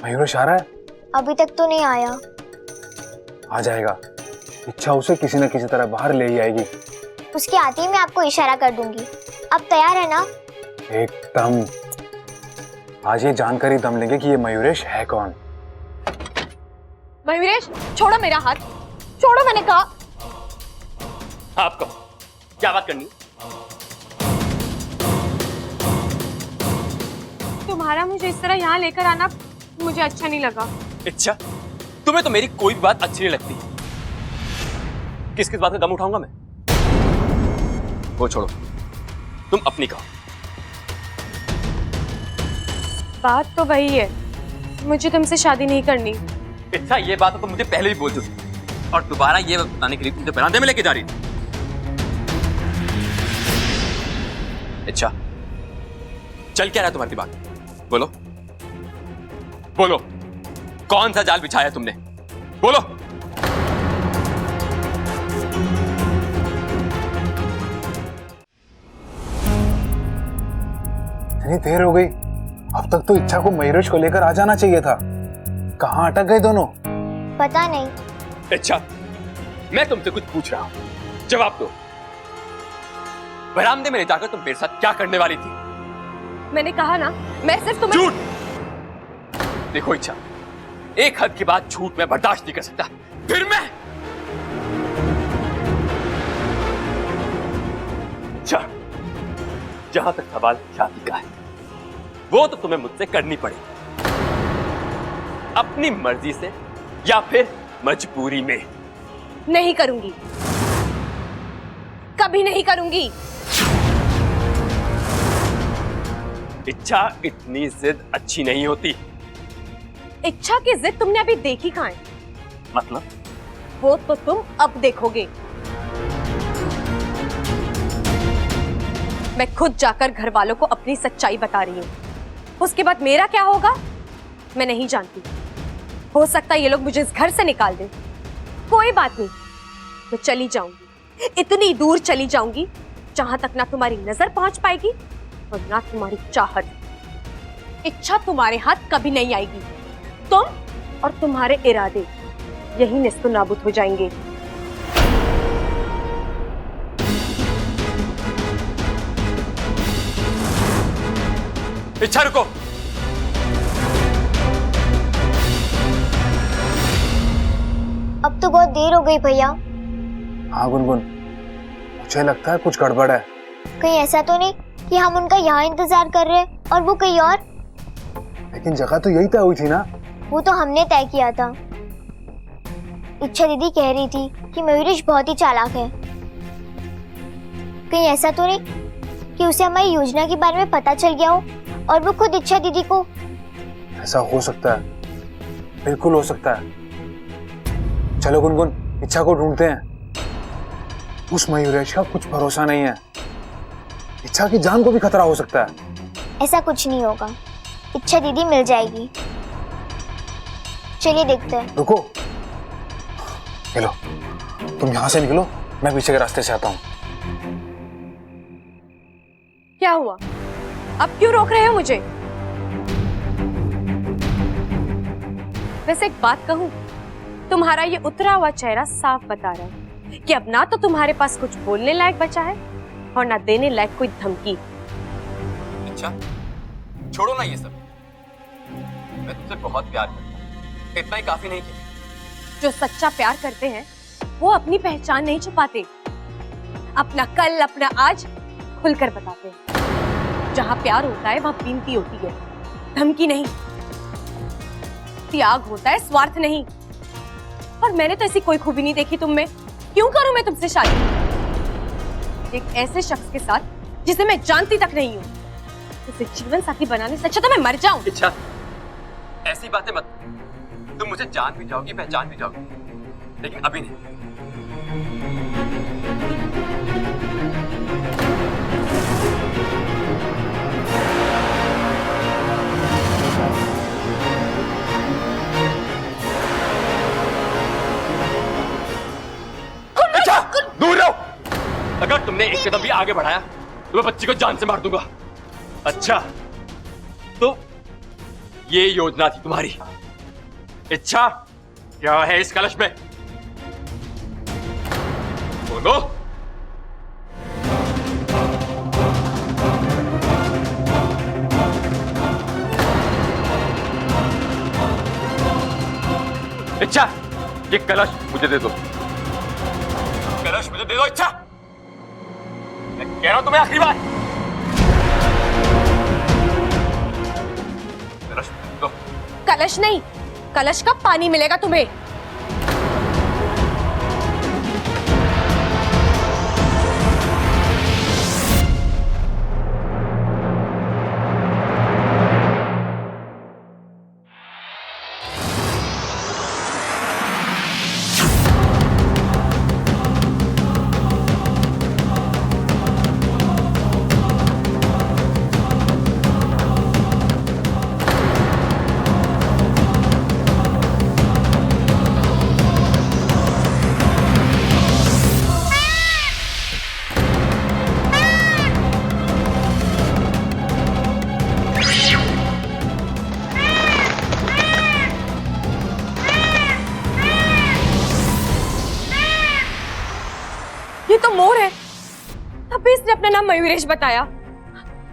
मयूरेश आ रहा है? अभी तक तो नहीं आया। आ जाएगा। इच्छा उसे किसी न किसी तरह बाहर ले ही आएगी। उसके आते ही मैं आपको इशारा कर दूंगी। अब तैयार है ना? एकदम। आज ये जानकर ही दम लेंगे कि ये मयूरेश है कौन। मयूरेश, छोड़ो मेरा हाथ, छोड़ो, मैंने कहा। आप कहो, क्या बात करनी? तुम्हारा मुझे इस तरह यहाँ लेकर आना मुझे अच्छा नहीं लगा। अच्छा, तुम्हें तो मेरी कोई भी बात अच्छी नहीं लगती। किस किस बात का गम उठाऊंगा मैं? वो छोड़ो, तुम अपनी कहो। बात तो वही है, मुझे तुमसे शादी नहीं करनी। अच्छा, ये बात तो मुझे पहले भी बोल चुकी और दोबारा ये बताने के लिए मुझे बरामदे में लेके जा रही थी। अच्छा, चल क्या रहा है तुम्हारे दिमाग में? बोलो बोलो, कौन सा जाल बिछाया तुमने? बोलो। इतनी देर हो गई, अब तक तो इच्छा को मयूरेश को लेकर आ जाना चाहिए था। कहाँ अटक गए दोनों? पता नहीं। अच्छा, मैं तुमसे कुछ पूछ रहा हूं, जवाब दो। बरामदे में ले जाकर तुम मेरे साथ क्या करने वाली थी? मैंने कहा ना, मैं सिर्फ तुम्हें। झूठ! देखो इच्छा, एक हद के बाद झूठ मैं बर्दाश्त नहीं कर सकता। फिर मैं अच्छा, जहां तक सवाल शादी का है, वो तो तुम्हें मुझसे करनी पड़ेगी, अपनी मर्जी से या फिर मजबूरी में। नहीं करूंगी, कभी नहीं करूंगी। इच्छा, इतनी जिद अच्छी नहीं होती। इच्छा की जिद तुमने अभी देखी कहां है? मतलब? वो तो तुम अब देखोगे। मैं खुद जाकर घर वालों को अपनी सच्चाई बता रही हूँ। उसके बाद मेरा क्या होगा मैं नहीं जानती। हो सकता है ये लोग मुझे इस घर से निकाल दें। कोई बात नहीं, मैं चली जाऊंगी, इतनी दूर चली जाऊंगी जहां तक ना तुम्हारी नजर पहुंच पाएगी और ना तुम्हारी चाहत। इच्छा तुम्हारे हाथ कभी नहीं आएगी। तुम और तुम्हारे इरादे यही निस्तो नाबूद हो जाएंगे। इच्छा, रुको। अब तो बहुत देर हो गई भैया। हाँ गुनगुन, मुझे लगता है कुछ गड़बड़ है। कहीं ऐसा तो नहीं कि हम उनका यहाँ इंतजार कर रहे हैं और वो कहीं और? लेकिन जगह तो यही तय हुई थी ना। वो तो हमने तय किया था। इच्छा दीदी कह रही थी कि मयूरेश बहुत ही चालाक है। कहीं ऐसा तो नहीं कि उसे हमारी योजना के बारे में पता चल गया हो और वो खुद इच्छा दीदी को। ऐसा हो सकता है, बिल्कुल हो सकता है। चलो गुनगुन, इच्छा को ढूंढते हैं। उस मयूरेश का कुछ भरोसा नहीं है, इच्छा की जान को भी खतरा हो सकता है। ऐसा कुछ नहीं होगा, इच्छा दीदी मिल जाएगी। चलिए देखते हैं। रुको, चलो तुम यहां से निकलो, मैं पीछे के रास्ते से आता हूं। क्या हुआ? अब क्यों रोक रहे हो मुझे? वैसे एक बात कहूं, तुम्हारा ये उतरा हुआ चेहरा साफ बता रहा है कि अब ना तो तुम्हारे पास कुछ बोलने लायक बचा है और ना देने लायक कोई धमकी। अच्छा, छोड़ो ना ये सब। मैं तुमसे बहुत प्यार करता हूं, इतना ही काफी नहीं क्या? जो सच्चा प्यार करते हैं वो अपनी पहचान नहीं छुपाते, अपना कल अपना आज खुलकर बताते हैं। जहां प्यार होता है वहां बीनती होती है, धमकी नहीं। त्याग होता है, स्वार्थ नहीं। और मैंने तो ऐसी कोई खूबी नहीं देखी तुम में। क्यों करूं मैं तुमसे शादी एक ऐसे शख्स के साथ जिसे मैं जानती तक नहीं हूं? उसे जीवन साथी बनाने से अच्छा तो मैं मर जाऊं। इच्छा, ऐसी बातें मत। तुम मुझे जान भी जाओगी, पहचान भी जाओगी, लेकिन अभी नहीं। इच्छा, दूर रहो। अगर तुमने एक कदम भी आगे बढ़ाया तो मैं बच्ची को जान से मार दूंगा। अच्छा, तो ये योजना थी तुम्हारी। इच्छा, क्या है इस कलश में? बोलो। ये कलश मुझे दे दो, कलश मुझे दे दो। इच्छा, मैं कह रहा हूं तुम्हें आखिरी बार, कलश मुझे दे दो। कलश नहीं, कलश का पानी मिलेगा तुम्हें। ये तो मोर है, तभी इसने अपना नाम मयूरेश बताया।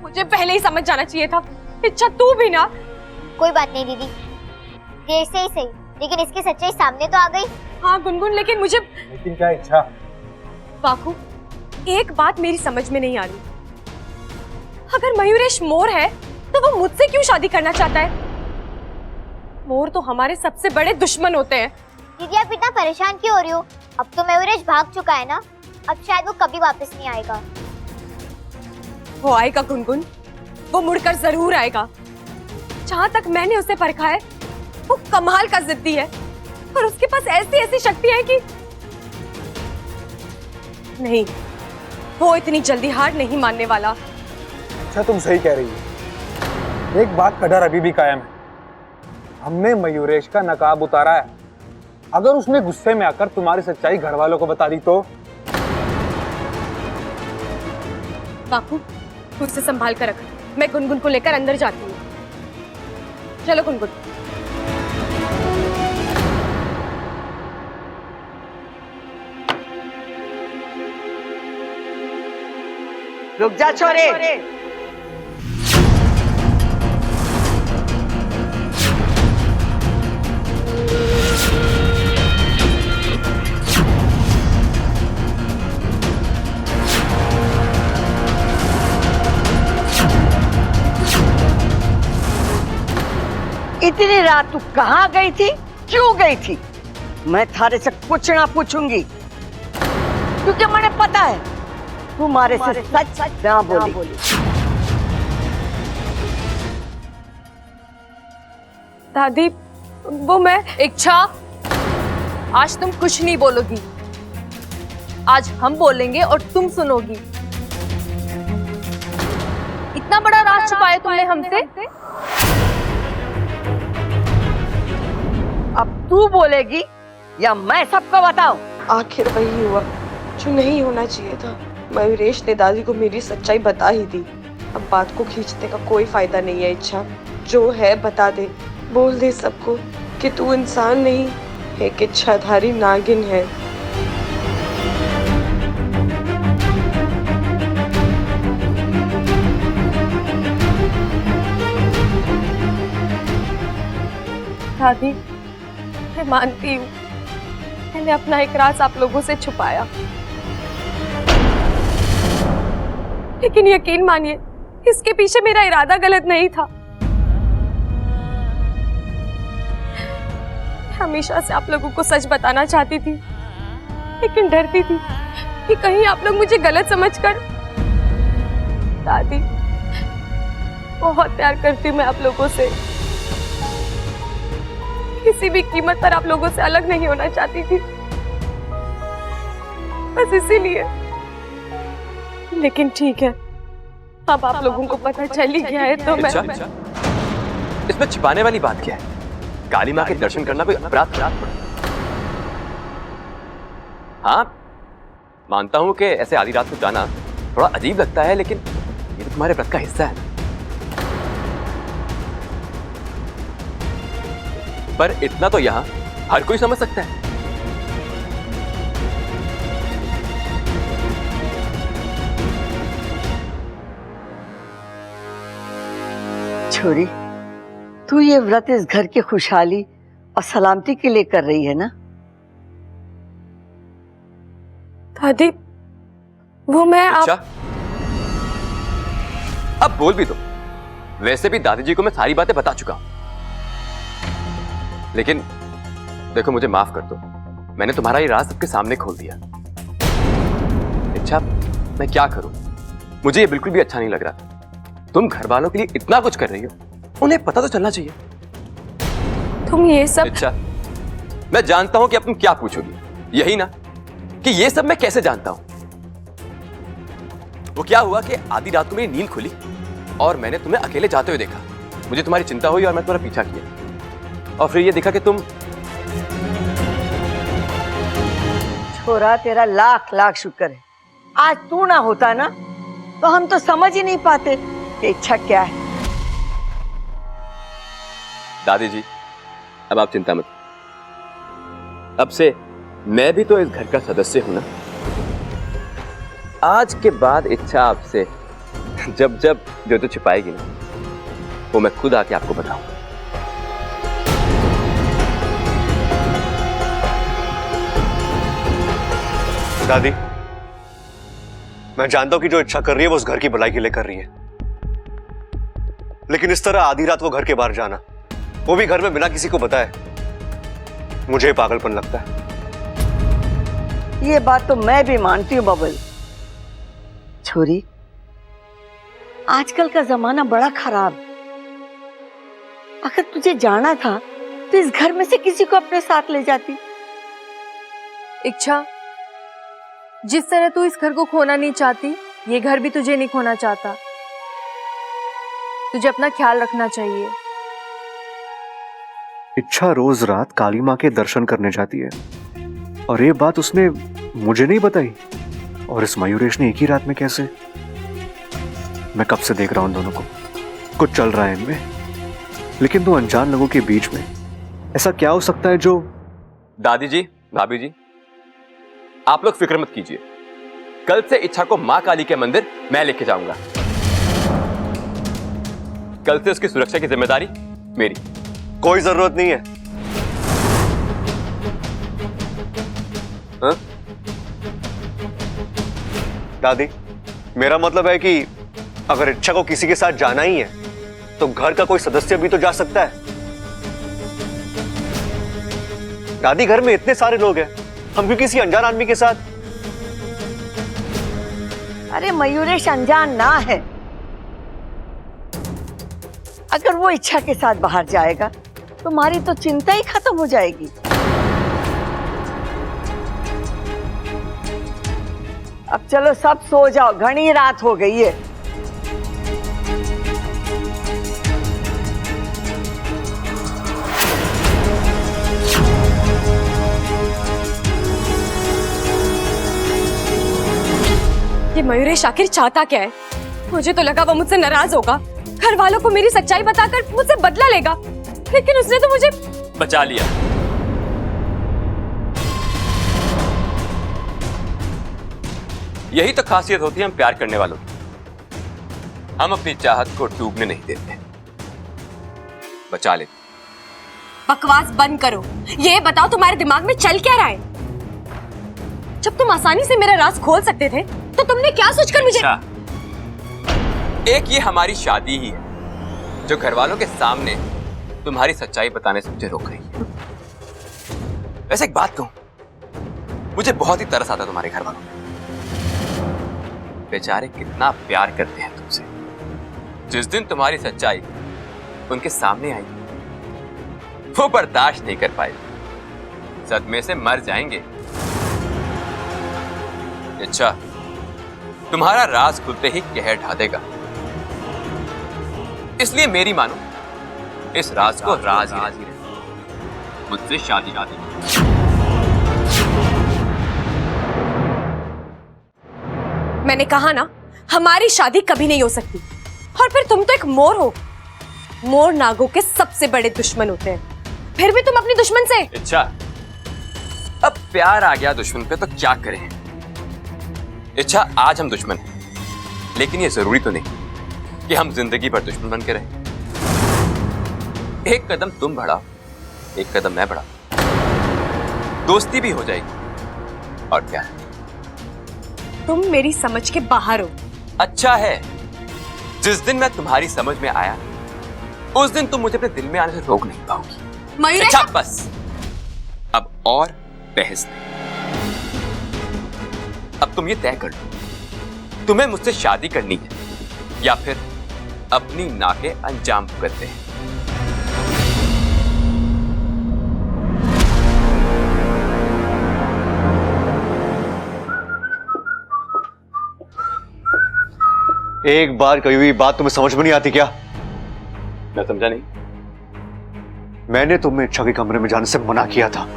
मुझे पहले ही समझ जाना चाहिए था। इच्छा तू भी ना। कोई बात नहीं दीदी, देर से ही सही, लेकिन इसकी सच्चाई सामने तो आ गई। हाँ गुनगुन, लेकिन मुझे लेकिन क्या इच्छा? बाकू, एक बात मेरी समझ में नहीं आ रही। अगर मयूरेश मोर है तो वो मुझसे क्यों शादी करना चाहता है? मोर तो हमारे सबसे बड़े दुश्मन होते हैं। दीदी आप इतना परेशान क्यों हो रही हो? अब तो मयूरेश भाग चुका है ना, अब शायद वो कभी वापस नहीं आएगा। वो आएगा गुनगुन, वो मुड़कर जरूर आएगा। जहां तक मैंने उसे परखा है, वो कमाल का जिद्दी है और उसके पास ऐसी ऐसी शक्ति है कि नहीं, वो इतनी जल्दी हार नहीं मानने वाला। अच्छा तुम सही कह रही हो। एक बात का डर अभी भी कायम है। हमने मयूरेश का नकाब उतारा है, अगर उसने गुस्से में आकर तुम्हारी सच्चाई घर वालों को बता दी तो? बापू, खुद से संभाल कर रख। मैं गुनगुन को लेकर अंदर जाती हूँ। चलो गुनगुन। रुक जा छोरे। इतनी रात तू कहाँ गई थी, क्यों गई थी? मैं थारे से कुछ ना पूछूंगी, क्योंकि मुझे पता है तुम्हारे से सच ना बोली। दादी, वो मैं इच्छा। आज तुम कुछ नहीं बोलोगी, आज हम बोलेंगे और तुम सुनोगी। इतना बड़ा राज छुपाया तुमने हमसे। अब तू बोलेगी या मैं सबको बताऊं? आखिर वही हुआ जो नहीं होना चाहिए था। मयूरेश ने दादी को मेरी सच्चाई बता ही दी। अब बात को खींचने का कोई फायदा नहीं है। इच्छा, जो है बता दे, बोल दे सबको कि तू इंसान नहीं, एक इच्छाधारी नागिन है। दादी, मैं मानती हूँ मैंने अपना एक राज आप लोगों से छुपाया, लेकिन यकीन मानिए इसके पीछे मेरा इरादा गलत नहीं था। हमेशा से आप लोगों को सच बताना चाहती थी, लेकिन डरती थी कि कहीं आप लोग मुझे गलत समझकर। दादी, बहुत प्यार करती हूँ मैं आप लोगों से, किसी भी कीमत पर आप लोगों से अलग नहीं होना चाहती थी, बस इसीलिए। लेकिन ठीक है, अब आप लोगों को पता चल ही गया है तो मैं इसमें छिपाने वाली बात क्या है? काली माँ के दर्शन करना कोई अपराध? हाँ, मानता हूं कि ऐसे आधी रात को जाना थोड़ा अजीब लगता है, लेकिन ये तो तुम्हारे व्रत का हिस्सा है। पर इतना तो यहाँ हर कोई समझ सकता है। छोरी, तू ये व्रत इस घर की खुशहाली और सलामती के लिए कर रही है ना? आदि, वो मैं अच्छा, अब बोल भी दो। वैसे भी दादी जी को मैं सारी बातें बता चुका हूं। लेकिन देखो, मुझे माफ कर दो, मैंने तुम्हारा ये राज सबके सामने खोल दिया। अच्छा, मैं क्या करूं? मुझे ये बिल्कुल भी अच्छा नहीं लग रहा था। तुम घर वालों के लिए इतना कुछ कर रही हो, उन्हें पता तो चलना चाहिए। तुम ये सब। अच्छा, मैं जानता हूं कि अब तुम क्या पूछोगी, यही ना कि ये सब मैं कैसे जानता हूं। वो क्या हुआ कि आधी रात को मेरी नींद खुली और मैंने तुम्हें अकेले जाते हुए देखा। मुझे तुम्हारी चिंता हुई और मैं तुम्हारा पीछा किया, और फिर ये देखा कि तुम। छोरा, तेरा लाख लाख शुक्र है आज तू ना होता ना तो हम तो समझ ही नहीं पाते कि इच्छा क्या है। दादी जी, अब आप चिंता मत। अब से मैं भी तो इस घर का सदस्य हूं ना। आज के बाद इच्छा आपसे जब जब जो छिपाएगी ना, वो मैं खुद आके आपको बताऊंगा। दादी, मैं जानता हूं कि जो इच्छा कर रही है वो उस घर की भलाई के लिए कर रही है, लेकिन इस तरह आधी रात वो घर के बाहर जाना, वो भी घर में बिना किसी को बताए, मुझे पागलपन लगता है। ये बात तो मैं भी मानती हूँ बबल। छोरी, आजकल का जमाना बड़ा खराब। अगर तुझे जाना था तो इस घर में से किसी को अपने साथ ले जाती। इच्छा, जिस तरह तू इस घर को खोना नहीं चाहती, ये घर भी तुझे नहीं खोना चाहता। तुझे अपना ख्याल रखना चाहिए। इच्छा रोज रात काली माँ के दर्शन करने जाती है, और ये बात उसने मुझे नहीं बताई। और इस मयूरेश ने एक ही रात में कैसे? मैं कब से देख रहा हूं दोनों को, कुछ चल रहा है इनमें। लेकिन दो अनजान लोगों के बीच में ऐसा क्या हो सकता है जो। दादी जी, भाभी जी, आप लोग फिक्र मत कीजिए। कल से इच्छा को मां काली के मंदिर मैं लेके जाऊंगा। कल से उसकी सुरक्षा की जिम्मेदारी मेरी। कोई जरूरत नहीं है। हा? दादी, मेरा मतलब है कि अगर इच्छा को किसी के साथ जाना ही है तो घर का कोई सदस्य भी तो जा सकता है। दादी, घर में इतने सारे लोग हैं, हम क्यों किसी अनजान आदमी के साथ? अरे मयूरेश अनजान ना है। अगर वो इच्छा के साथ बाहर जाएगा तो हमारी तो चिंता ही खत्म हो जाएगी। अब चलो सब सो जाओ, घनी रात हो गई है। ये मयूरेश आखिर चाहता क्या है? मुझे तो लगा वो मुझसे नाराज होगा, घर वालों को मेरी सच्चाई बताकर मुझसे बदला लेगा, लेकिन उसने तो मुझे बचा लिया। यही तो खासियत होती है हम प्यार करने वालों की। हम अपनी चाहत को डूबने नहीं देते, बचा लेते। बकवास बंद करो। ये बताओ तुम्हारे दिमाग में चल क्या रहा है? जब तुम आसानी से मेरा राज खोल सकते थे तो तुमने क्या सोचकर मुझे। अच्छा, एक ये हमारी शादी ही है जो घर वालों के सामने तुम्हारी सच्चाई बताने से मुझे रोक रही है। वैसे एक बात कहूं, मुझे बहुत ही तरस आता तुम्हारे घर वालों पे। बेचारे कितना प्यार करते हैं तुमसे। जिस दिन तुम्हारी सच्चाई उनके सामने आई, वो बर्दाश्त नहीं कर पाए, सदमे से मर जाएंगे। अच्छा, तुम्हारा राज खुलते ही कहर ढा देगा। इसलिए मेरी मानो, इस राज को राज ही रहे। मुझसे शादी। मैंने कहा ना, हमारी शादी कभी नहीं हो सकती। और फिर तुम तो एक मोर हो। मोर नागों के सबसे बड़े दुश्मन होते हैं, फिर भी तुम अपनी दुश्मन से। अच्छा, अब प्यार आ गया दुश्मन पे तो क्या करें? अच्छा, आज हम दुश्मन हैं, लेकिन ये जरूरी तो नहीं कि हम जिंदगी भर दुश्मन बन के रहें। एक कदम तुम बढ़ाओ, एक कदम मैं बढ़ाऊं, दोस्ती भी हो जाएगी, और क्या है, तुम मेरी समझ के बाहर हो। अच्छा है, जिस दिन मैं तुम्हारी समझ में आया उस दिन तुम मुझे अपने दिल में आने से रोक नहीं पाओगी। मयूरेश, अच्छा बस, अब और बहस नहीं। अब तुम ये तय कर लो, तुम्हें मुझसे शादी करनी है या फिर अपनी नाके अंजाम भुगतते हैं। एक बार कही हुई बात तुम्हें समझ में नहीं आती क्या? मैं समझा नहीं। मैंने तुम्हें इच्छा के कमरे में जाने से मना किया था।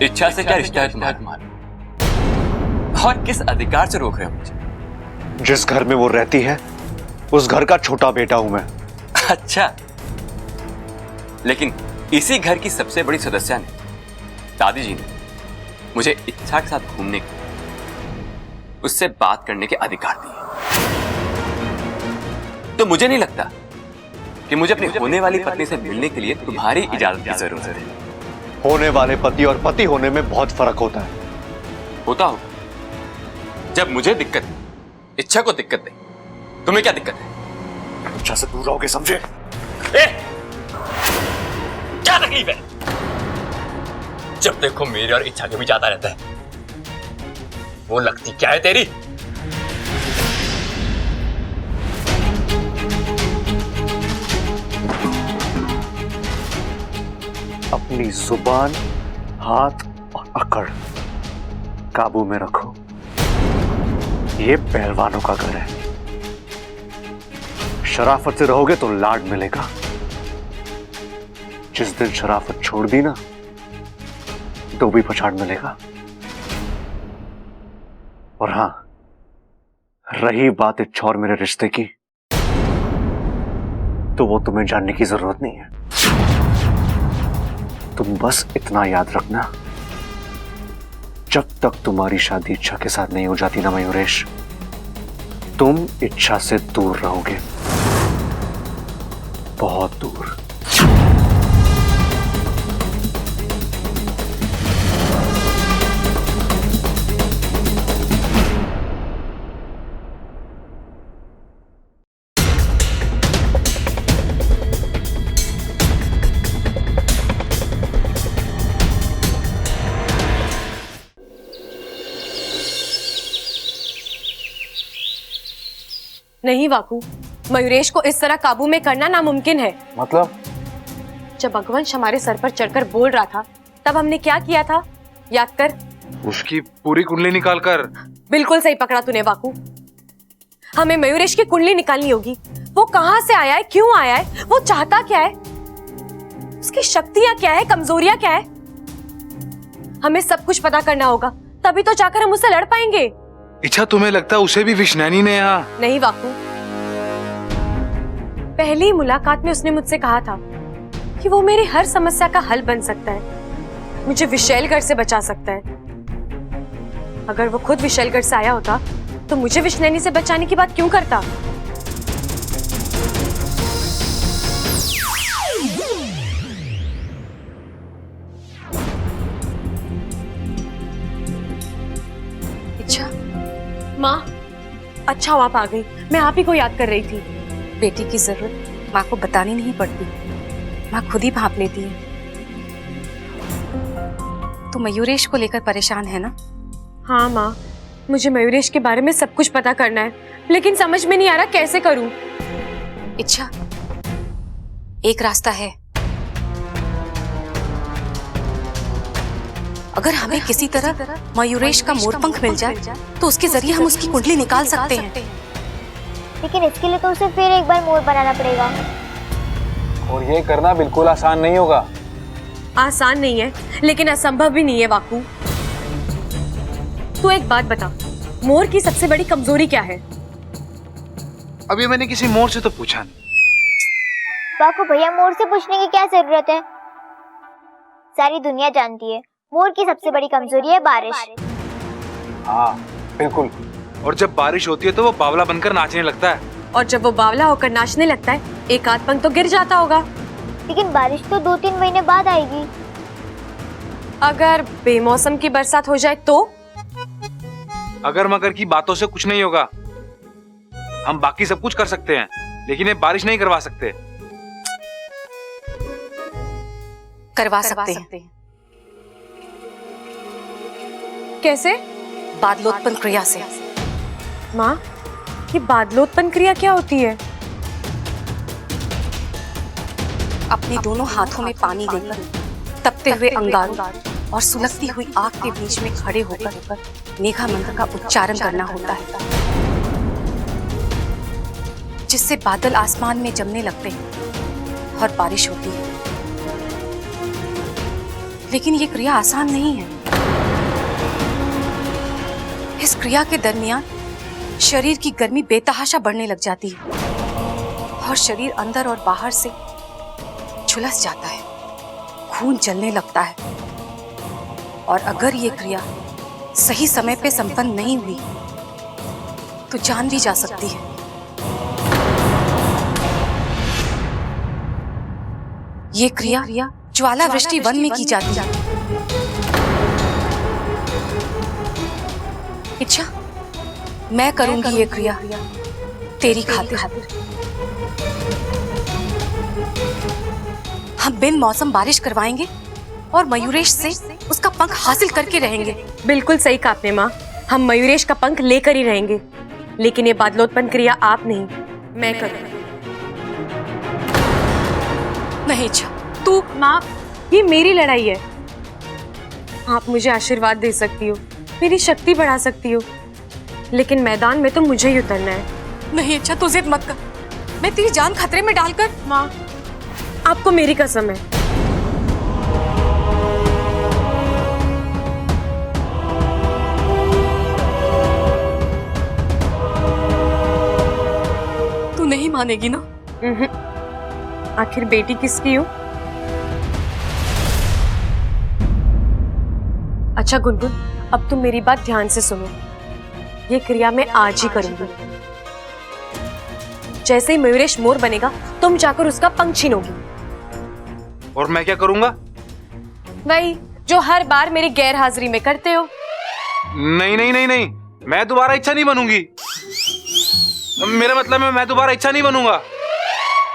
इच्छा से क्या रिश्ता है तुम्हारा? और किस अधिकार से रोक रहे हो मुझे? जिस घर में वो रहती है उस घर का छोटा बेटा हूं मैं। अच्छा, लेकिन इसी घर की सबसे बड़ी सदस्य ने, दादी जी ने, मुझे इच्छा के साथ घूमने के, उससे बात करने के अधिकार दिए। तो मुझे नहीं लगता कि मुझे अपनी होने वाली पत्नी से मिलने के लिए तुम्हारी इजाजत की जरूरत है। होने वाले पति और पति होने में बहुत फर्क होता है। होता हो? जब मुझे दिक्कत है, इच्छा को दिक्कत है, तुम्हें क्या दिक्कत है? इच्छा से दूर रहोगे, समझे? क्या तकलीफ है? जब देखो मेरी और इच्छा के भी जाता रहता है। वो लगती क्या है तेरी? अपनी जुबान, हाथ और अकड़ काबू में रखो। ये पहलवानों का घर है। शराफत से रहोगे तो लाड मिलेगा। जिस दिन शराफत छोड़ दी ना तो भी पछाड़ मिलेगा। और हां, रही बात इच्छा और मेरे रिश्ते की, तो वो तुम्हें जानने की जरूरत नहीं है। तुम बस इतना याद रखना, जब तक तुम्हारी शादी इच्छा के साथ नहीं हो जाती ना मयूरेश, तुम इच्छा से दूर रहोगे, बहुत दूर। नहीं वाकू, मयूरेश को इस तरह काबू में करना नामुमकिन है। मतलब? जब अगवंश हमारे सर पर चढ़कर बोल रहा था तब हमने क्या किया था, याद कर। उसकी पूरी कुंडली निकालकर। बिल्कुल सही पकड़ा तूने वाकू। हमें मयूरेश की कुंडली निकालनी होगी। वो कहां से आया है, क्यों आया है, वो चाहता क्या है, उसकी शक्तियां क्या है, कमजोरियां क्या है। हमें सब कुछ पता करना होगा, तभी तो जाकर हम उससे लड़ पाएंगे। इच्छा, तुम्हें लगता है उसे भी विष्णैनी ने यहाँ? नहीं वाकू, पहली मुलाकात में उसने मुझसे कहा था कि वो मेरी हर समस्या का हल बन सकता है, मुझे विशैलगढ़ से बचा सकता है। अगर वो खुद विशैलगढ़ से आया होता तो मुझे विष्णैनी से बचाने की बात क्यों करता? अच्छा माँ, अच्छा आप आ गई। मैं आप ही को याद कर रही थी। बेटी की जरूरत माँ को बतानी नहीं पड़ती, माँ खुद ही भाप लेती है। तू मयूरेश को लेकर परेशान है ना? हाँ माँ, मुझे मयूरेश के बारे में सब कुछ पता करना है, लेकिन समझ में नहीं आ रहा कैसे करूं। इच्छा, एक रास्ता है। अगर हमें किसी तरह मयूरेश का मोरपंख मिल जाए तो उसके जरिए हम उसकी कुंडली निकाल सकते हैं। लेकिन इसके लिए तो उसे फिर एक बार मोर बनाना पड़ेगा, और ये करना बिल्कुल आसान नहीं होगा। आसान नहीं है, लेकिन असंभव भी नहीं है वाकू। तू एक बात बता, मोर की सबसे बड़ी कमजोरी क्या है? अभी मैंने किसी मोर से तो पूछा नहीं। वाकू भैया, मोर से पूछने की क्या जरूरत है? सारी दुनिया जानती है मोर की सबसे बड़ी कमजोरी है बारिश। हाँ बिल्कुल। और जब बारिश होती है तो वो बावला बनकर नाचने लगता है। और जब वो बावला होकर नाचने लगता है, एक आध पंख तो गिर जाता होगा। लेकिन बारिश तो 2-3 महीने बाद आएगी। अगर बेमौसम की बरसात हो जाए तो? अगर मगर की बातों से कुछ नहीं होगा। हम बाकी सब कुछ कर सकते हैं, लेकिन ये बारिश नहीं करवा सकते। करवा सकते हैं। कैसे? बादलोत्पन्न क्रिया से। माँ, ये बादलोत्पन्न क्रिया क्या होती है? अपने दोनों हाथों में पानी लेकर तपते हुए अंगारों और सुलगती हुई आग के बीच में खड़े होकर मेघा मंत्र का उच्चारण करना होता है, जिससे बादल आसमान में जमने लगते हैं और बारिश होती है। लेकिन ये क्रिया आसान नहीं है। इस क्रिया के दरमियान शरीर की गर्मी बेतहाशा बढ़ने लग जाती है और शरीर अंदर और बाहर से झुलस जाता है, खून जलने लगता है। और अगर ये क्रिया सही समय पे संपन्न नहीं हुई तो जान भी जा सकती है। ये क्रिया ज्वालावृष्टि वन में की जाती है। इच्छा, मैं करूंगी ये क्रिया तेरी खातिर। हम बिन मौसम बारिश करवाएंगे और मयूरेश से उसका पंख हासिल करके रहेंगे। बिल्कुल सही कहा आपने माँ, हम मयूरेश का पंख लेकर ही रहेंगे। लेकिन ये बादलोत्पन्न क्रिया आप नहीं, मैं करूंगी। नहीं इच्छा, तू। माँ, ये मेरी लड़ाई है। आप मुझे आशीर्वाद दे सकती हो, मेरी शक्ति बढ़ा सकती हो, लेकिन मैदान में तो मुझे ही उतरना है। नहीं इच्छा, तू जिद मत कर। मैं तेरी जान खतरे में डालकर। माँ, आपको मेरी कसम है। तू नहीं मानेगी ना? आखिर बेटी किसकी हो? अच्छा गुनगुन, अब तुम मेरी बात ध्यान से सुनो। ये क्रिया मैं आज ही करूंगी। जैसे ही मयूरेश मोर बनेगा, तुम जाकर उसका पंख छीनोगी। और मैं क्या करूंगा? वही जो हर बार मेरी गैर हाजिरी में करते हो। नहीं नहीं नहीं नहीं, मैं दोबारा इच्छा नहीं बनूंगी। मेरा मतलब है मैं दोबारा इच्छा नहीं बनूंगा।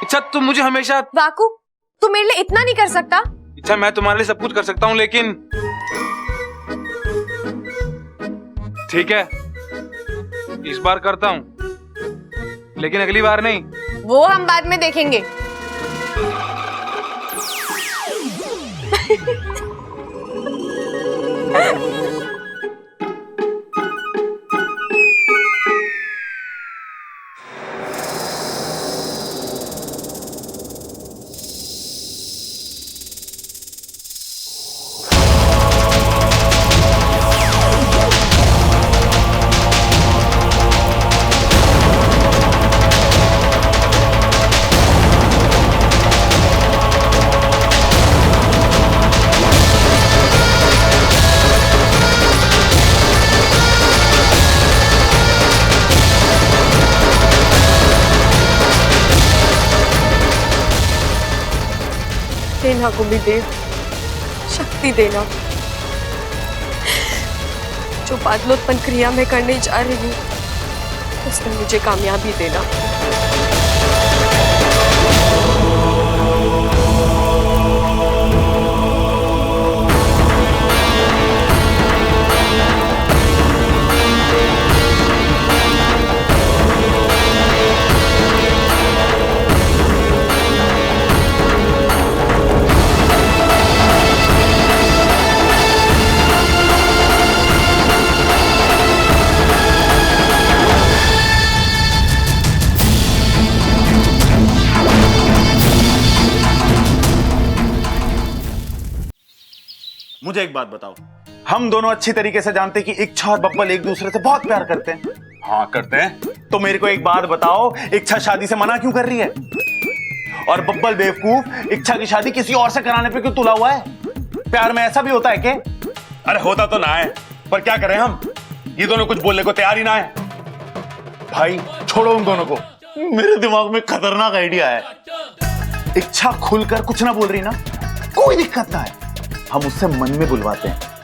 इच्छा, तुम मुझे हमेशा। वाकू, तू मेरे लिए इतना नहीं कर सकता? इच्छा, मैं तुम्हारे लिए सब कुछ कर सकता हूँ, लेकिन ठीक है, इस बार करता हूँ, लेकिन अगली बार नहीं। वो हम बाद में देखेंगे। सेना को भी दे शक्ति देना। जो बादलोत्पन्न क्रिया में करने जा रही हूँ, उसमें मुझे कामयाबी देना। मुझे एक बात बताओ, हम दोनों अच्छी तरीके से जानते हैं कि इच्छा और बब्बल एक दूसरे से बहुत प्यार करते हैं। हाँ करते हैं। तो मेरे को एक बात बताओ, इच्छा शादी से मना क्यों कर रही है? और बब्बल बेवकूफ इच्छा की शादी किसी और से कराने पे क्यों तुला हुआ है? प्यार में ऐसा भी होता है क्या? अरे होता तो ना है, पर क्या करें हम, ये दोनों कुछ बोलने को तैयार ही ना है। भाई छोड़ो उन दोनों को, मेरे दिमाग में खतरनाक आइडिया है। इच्छा खुलकर कुछ ना बोल रही ना, कोई दिक्कत ना है, हम उससे मन में बुलवाते हैं।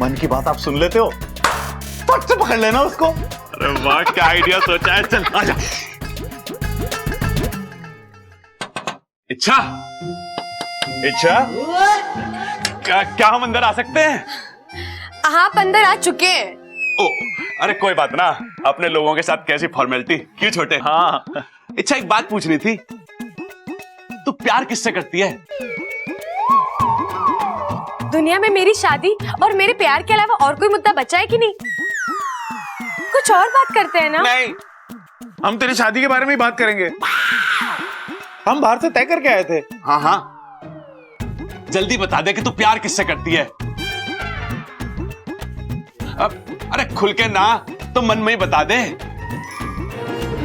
मन की बात आप सुन लेते हो, फट से पकड़ लेना उसको। अरे वाह क्या आइडिया सोचा है, चल आजा। इच्छा, इच्छा क्या हम अंदर आ सकते हैं? आप अंदर आ चुके हैं। ओ, अरे कोई बात ना, अपने लोगों के साथ कैसी फॉर्मेलिटी, क्यों छोटे? हाँ, इच्छा एक बात पूछनी थी, तू प्यार किससे करती है? दुनिया में मेरी शादी और मेरे प्यार के अलावा और कोई मुद्दा बचा है कि नहीं? कुछ और बात करते हैं ना? नहीं, हम तेरी शादी के बारे में ही बात करेंगे। हम बाहर से तय करके आए थे। हाँ हाँ, जल्दी बता दे कि तू प्यार किससे करती है। अरे खुल के ना, तो मन में ही बता दे।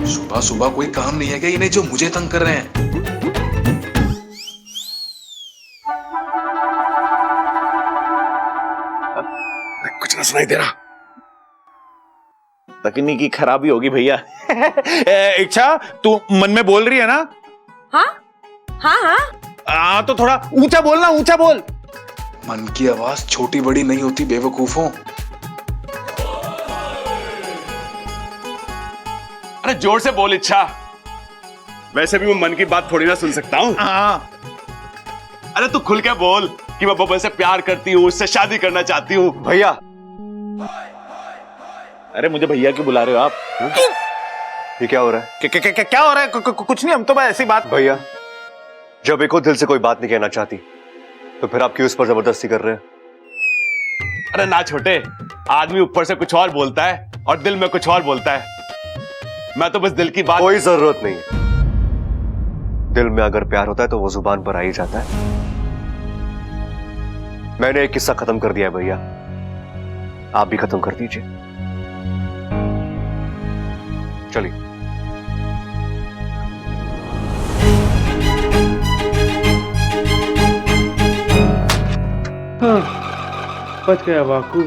सुबह सुबह कोई काम नहीं है क्या इन्हें जो मुझे तंग कर रहे हैं? कुछ ना सुनाई दे रहा। तकनीकी खराबी होगी भैया। इच्छा तू मन में बोल रही है ना? हाँ हाँ हाँ। तो थोड़ा ऊंचा बोलना, ऊंचा बोल। मन की आवाज छोटी बड़ी नहीं होती बेवकूफों। अरे जोर से बोल इच्छा। वैसे भी मैं मन की बात थोड़ी ना सुन सकता हूँ। अरे तू खुल के बोल कि मैं बब्बल से प्यार करती हूँ, उससे शादी करना चाहती हूँ। भैया, अरे मुझे भैया क्यों बुला रहे हो आप? ये क्या हो रहा है? क्या हो रहा है? कुछ नहीं, हम तो बस ऐसी बात। भैया, जब एक दिल से कोई बात नहीं कहना चाहती तो फिर आप क्यों उस पर जबरदस्ती कर रहे हैं? अरे ना छोटे, आदमी ऊपर से कुछ और बोलता है और दिल में कुछ और बोलता है। मैं तो बस दिल की बात। कोई जरूरत नहीं है। दिल में अगर प्यार होता है तो वो जुबान पर आ ही जाता है। मैंने एक किस्सा खत्म कर दिया है भैया, आप भी खत्म कर दीजिए। चलिए। बच गया वाकू।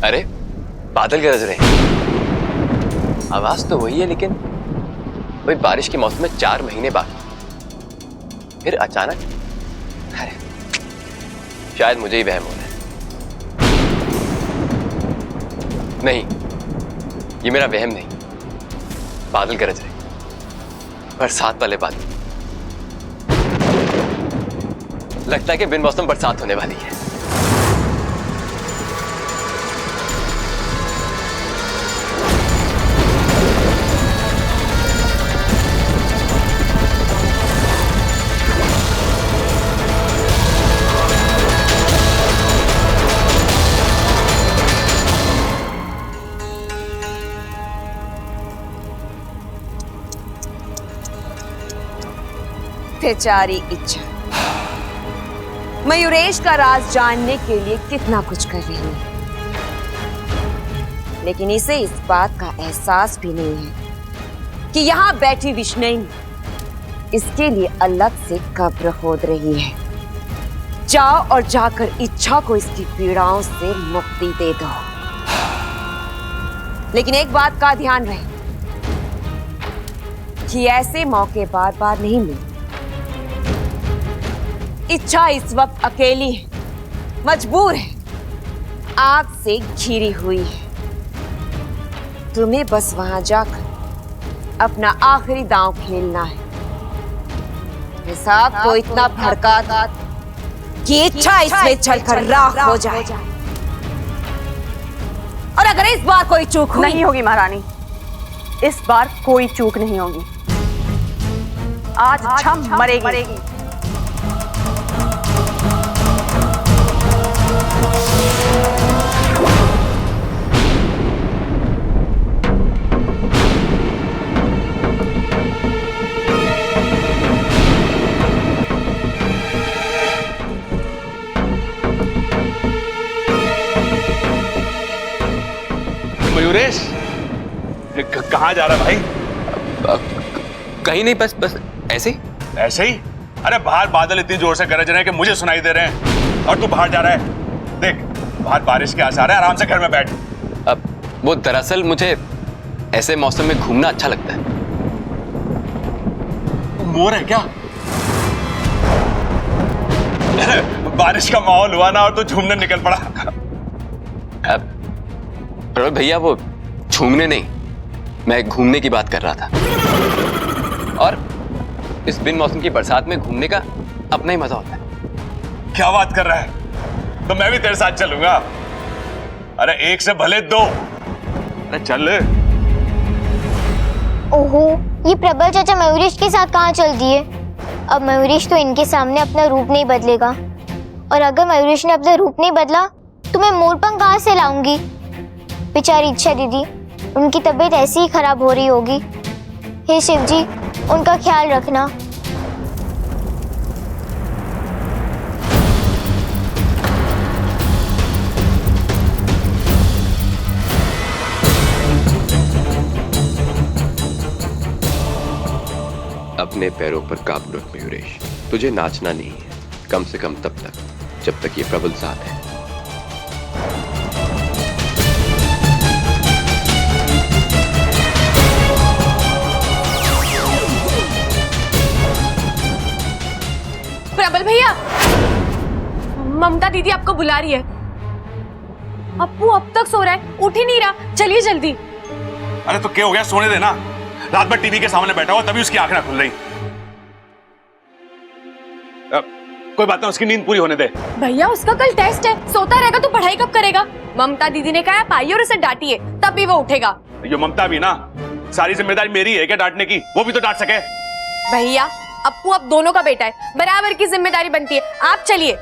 अरे बादल गरज रहे हैं। आवाज तो वही है, लेकिन वही बारिश के मौसम में 4 महीने बाकी, फिर अचानक। अरे शायद मुझे ही वहम हो रहा है। नहीं, ये मेरा वहम नहीं, बादल गरज रहे, बरसात वाले बादल। लगता है कि बिन मौसम बरसात होने वाली है। बेचारी इच्छा मयूरेश का राज जानने के लिए कितना कुछ कर रही है, लेकिन इसे इस बात का एहसास भी नहीं है कि यहाँ बैठी विष्णु इसके लिए अलग से कब्र खोद रही है। जाओ और जाकर इच्छा को इसकी पीड़ाओं से मुक्ति दे दो। लेकिन एक बात का ध्यान रहे कि ऐसे मौके बार बार नहीं मिलते। इच्छा इस वक्त अकेली है, मजबूर है, आग से घिरी हुई है। तुम्हें बस वहां जाकर अपना आखिरी दांव खेलना है। हिसाब को इतना भड़का था कि इच्छा इसमें चलकर राख हो जाए। और अगर इस बार कोई चूक हुई, नहीं होगी महारानी, इस बार कोई चूक नहीं होगी। आज इच्छा मरेगी। मयूरेश, कहाँ जा रहा है भाई? कहीं नहीं, बस बस ऐसे ही। ऐसे ही? अरे बाहर बादल इतनी जोर से गरज रहे हैं कि मुझे सुनाई दे रहे हैं, और तू बाहर जा रहा है। देख, बाहर बारिश के आसार है, आराम से घर में बैठ। अब वो दरअसल मुझे ऐसे मौसम में घूमना अच्छा लगता है। मोर है क्या? बारिश का माहौल हुआ ना और तू झूमने निकल पड़ा। अब प्रबल भैया, वो झूमने नहीं, मैं घूमने की बात कर रहा था। और इस बिन मौसम की बरसात में घूमने का अपना ही मजा होता है। क्या बात कर रहा है? तो मैं भी तेरे साथ चलूंगा। अरे एक से भले दो। अरे चल। ओहो, ये प्रबल चाचा मयूरेश के साथ कहाँ चल दिए? अब मयूरेश तो इनके सामने अपना रूप नहीं बदलेगा, और अगर मयूरेश ने अपना रूप नहीं बदला तो मैं मोरपंख कहाँ से लाऊंगी? बेचारी इच्छा दीदी, उनकी तबीयत ऐसी ही खराब हो रही होगी। हे शिव जी, उनका ख्याल रखना। अपने पैरों पर काबू रख मयूरेश, तुझे नाचना नहीं है, कम से कम तब तक जब तक ये प्रबल साथ है। प्रबल भैया, ममता दीदी आपको बुला रही है। अप्पू अब तक सो रहा है, उठ ही नहीं रहा, चलिए जल्दी। अरे तो क्या हो गया? सोने देना। रात भर टीवी के सामने बैठा हुआ, तभी उसकी आंखें ना खुल रही। कोई बात नहीं, उसकी नींद पूरी होने दे। भैया, उसका कल टेस्ट है, सोता रहेगा तो पढ़ाई कब करेगा? ममता दीदी ने कहा पाइए और उसे डांटिए, तभी वो उठेगा। ये ममता भी ना, सारी जिम्मेदारी मेरी है क्या डांटने की? वो भी तो डांट सके। भैया, अप्पू अब दोनों का बेटा है, बराबर की जिम्मेदारी बनती है। आप चलिए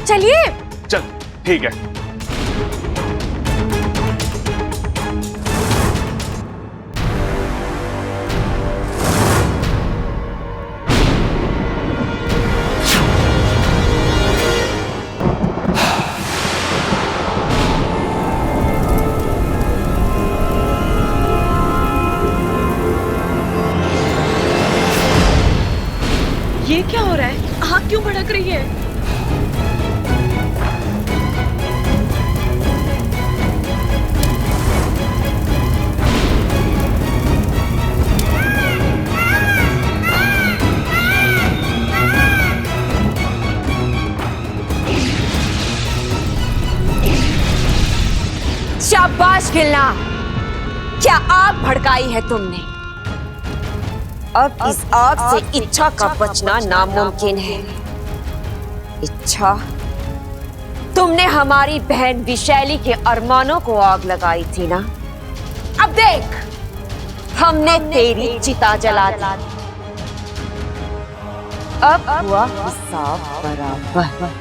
चलिए। चल ठीक है। ये क्या हो रहा है? आग क्यों भड़क रही है? शाबाश खिलना, क्या आग भड़काई है तुमने। अब इस आग से इच्छा का बचना नामुमकिन है। इच्छा, तुमने हमारी बहन विशैली के अरमानों को आग लगाई थी ना? अब देख, हमने तेरी चिता जला दी। अब हुआ हिसाब बराबर।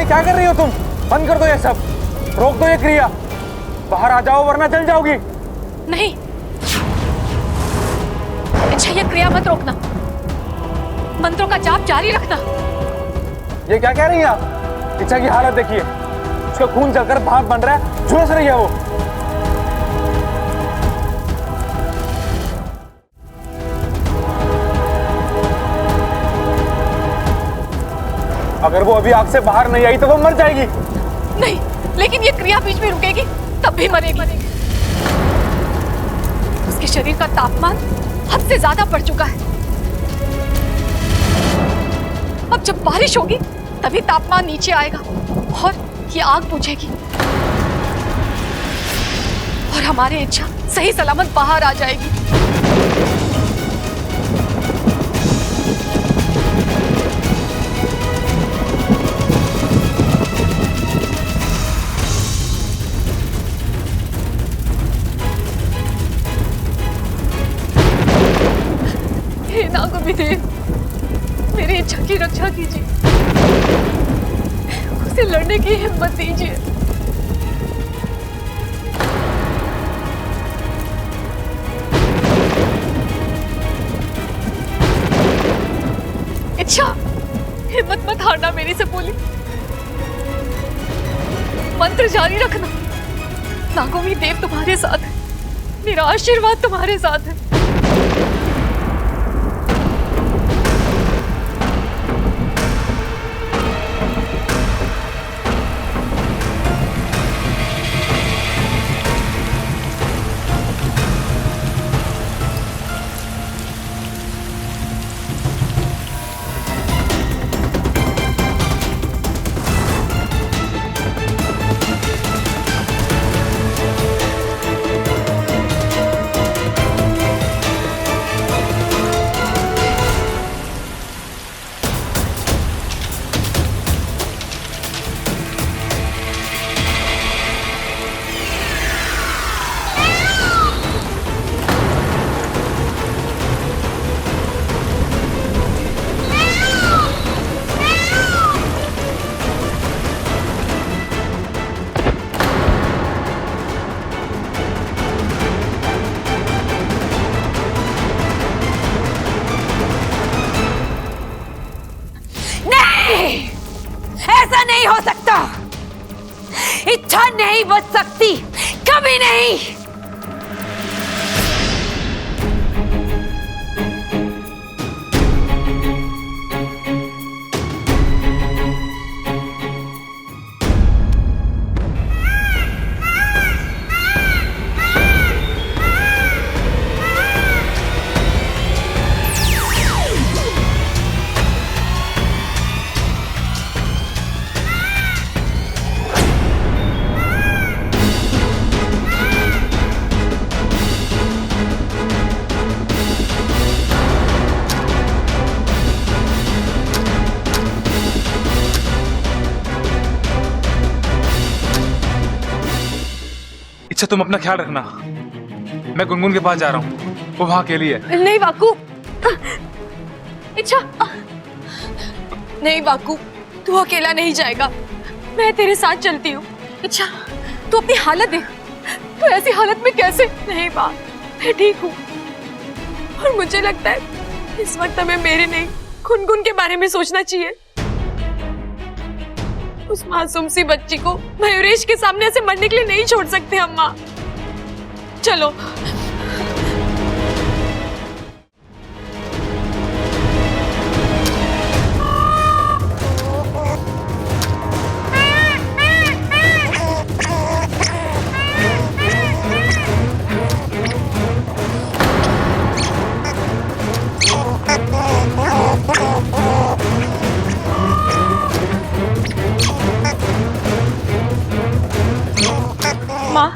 क्या कर रही हो तुम? बंद कर दो ये सब, रोक दो ये क्रिया। बाहर आ जाओ वरना जल जाओगी। नहीं, अच्छा ये क्रिया मत रोकना। मंत्रों का जाप जारी रखना। ये क्या कह रही हैं आप? इच्छा की हालत देखिए, उसका खून जलकर भाप बन रहा है, झुलस रही है वो। अगर वो अभी आग से बाहर नहीं आई तो वो मर जाएगी। नहीं, लेकिन ये क्रिया बीच में रुकेगी तब भी मरेगी। उसके शरीर का तापमान हद से ज्यादा बढ़ चुका है। अब जब बारिश होगी तभी तापमान नीचे आएगा और ये आग बुझेगी और हमारी इच्छा सही सलामत बाहर आ जाएगी। हे नागोविदेव, मेरी इच्छा की रक्षा कीजिए, उसे लड़ने की हिम्मत दीजिए। इच्छा, हिम्मत मत हारना, मेरी से बोली। मंत्र जारी रखना। नागोवी देव तुम्हारे साथ है, मेरा आशीर्वाद तुम्हारे साथ है। ऐसा नहीं हो सकता। इच्छा नहीं बच सकती, कभी नहीं। अच्छा, तुम अपना ख्याल रखना, मैं गुनगुन के पास जा रहा हूँ, वो वहां अकेली है। नहीं वाकू, इच्छा, नहीं वाकू, तू अकेला नहीं जाएगा, मैं तेरे साथ चलती हूँ। इच्छा, तू अपनी हालत देख, तू ऐसी हालत में कैसे? नहीं माँ, मैं ठीक हूँ और मुझे लगता है इस वक्त हमें मेरे नहीं गुनगुन के बारे में सोचना चाहिए। उस मासूम सी बच्ची को मयूरेश के सामने ऐसे मरने के लिए नहीं छोड़ सकते हम माँ। चलो। माँ,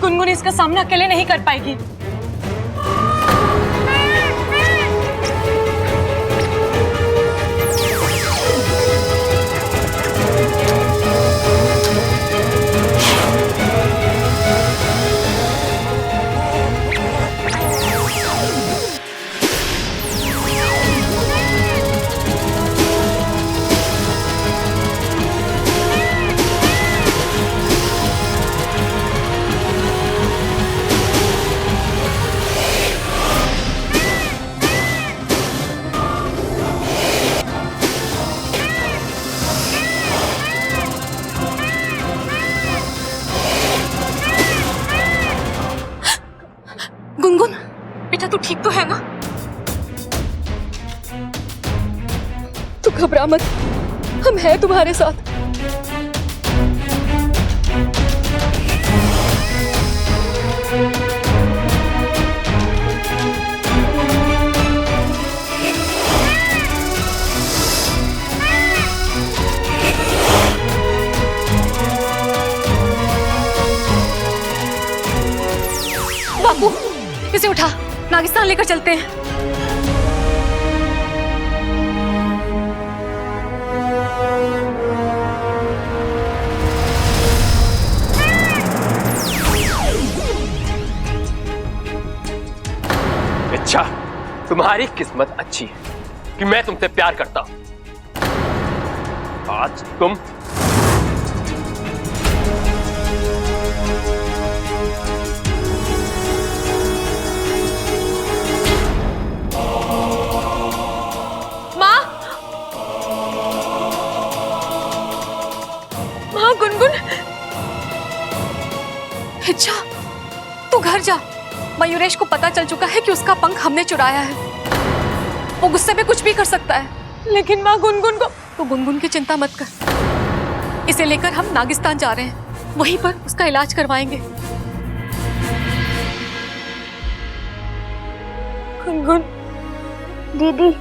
गुनगुन इसका सामना अकेले नहीं कर पाएगी। घबरा मत, हम हैं तुम्हारे साथ। बाबू, इसे उठा, नागिस्तान लेकर चलते हैं। अच्छा, तुम्हारी किस्मत अच्छी है कि मैं तुमसे प्यार करता हूं। आज तुम गुनगुन, इच्छा, तू घर जा। मयूरेश को पता चल चुका है कि उसका पंख हमने चुराया है। वो गुस्से में कुछ भी कर सकता है। लेकिन माँ गुनगुन को। तो गुनगुन की चिंता मत कर। इसे लेकर हम नागिस्तान जा रहे हैं, वहीं पर उसका इलाज करवाएंगे। गुनगुन दीदी,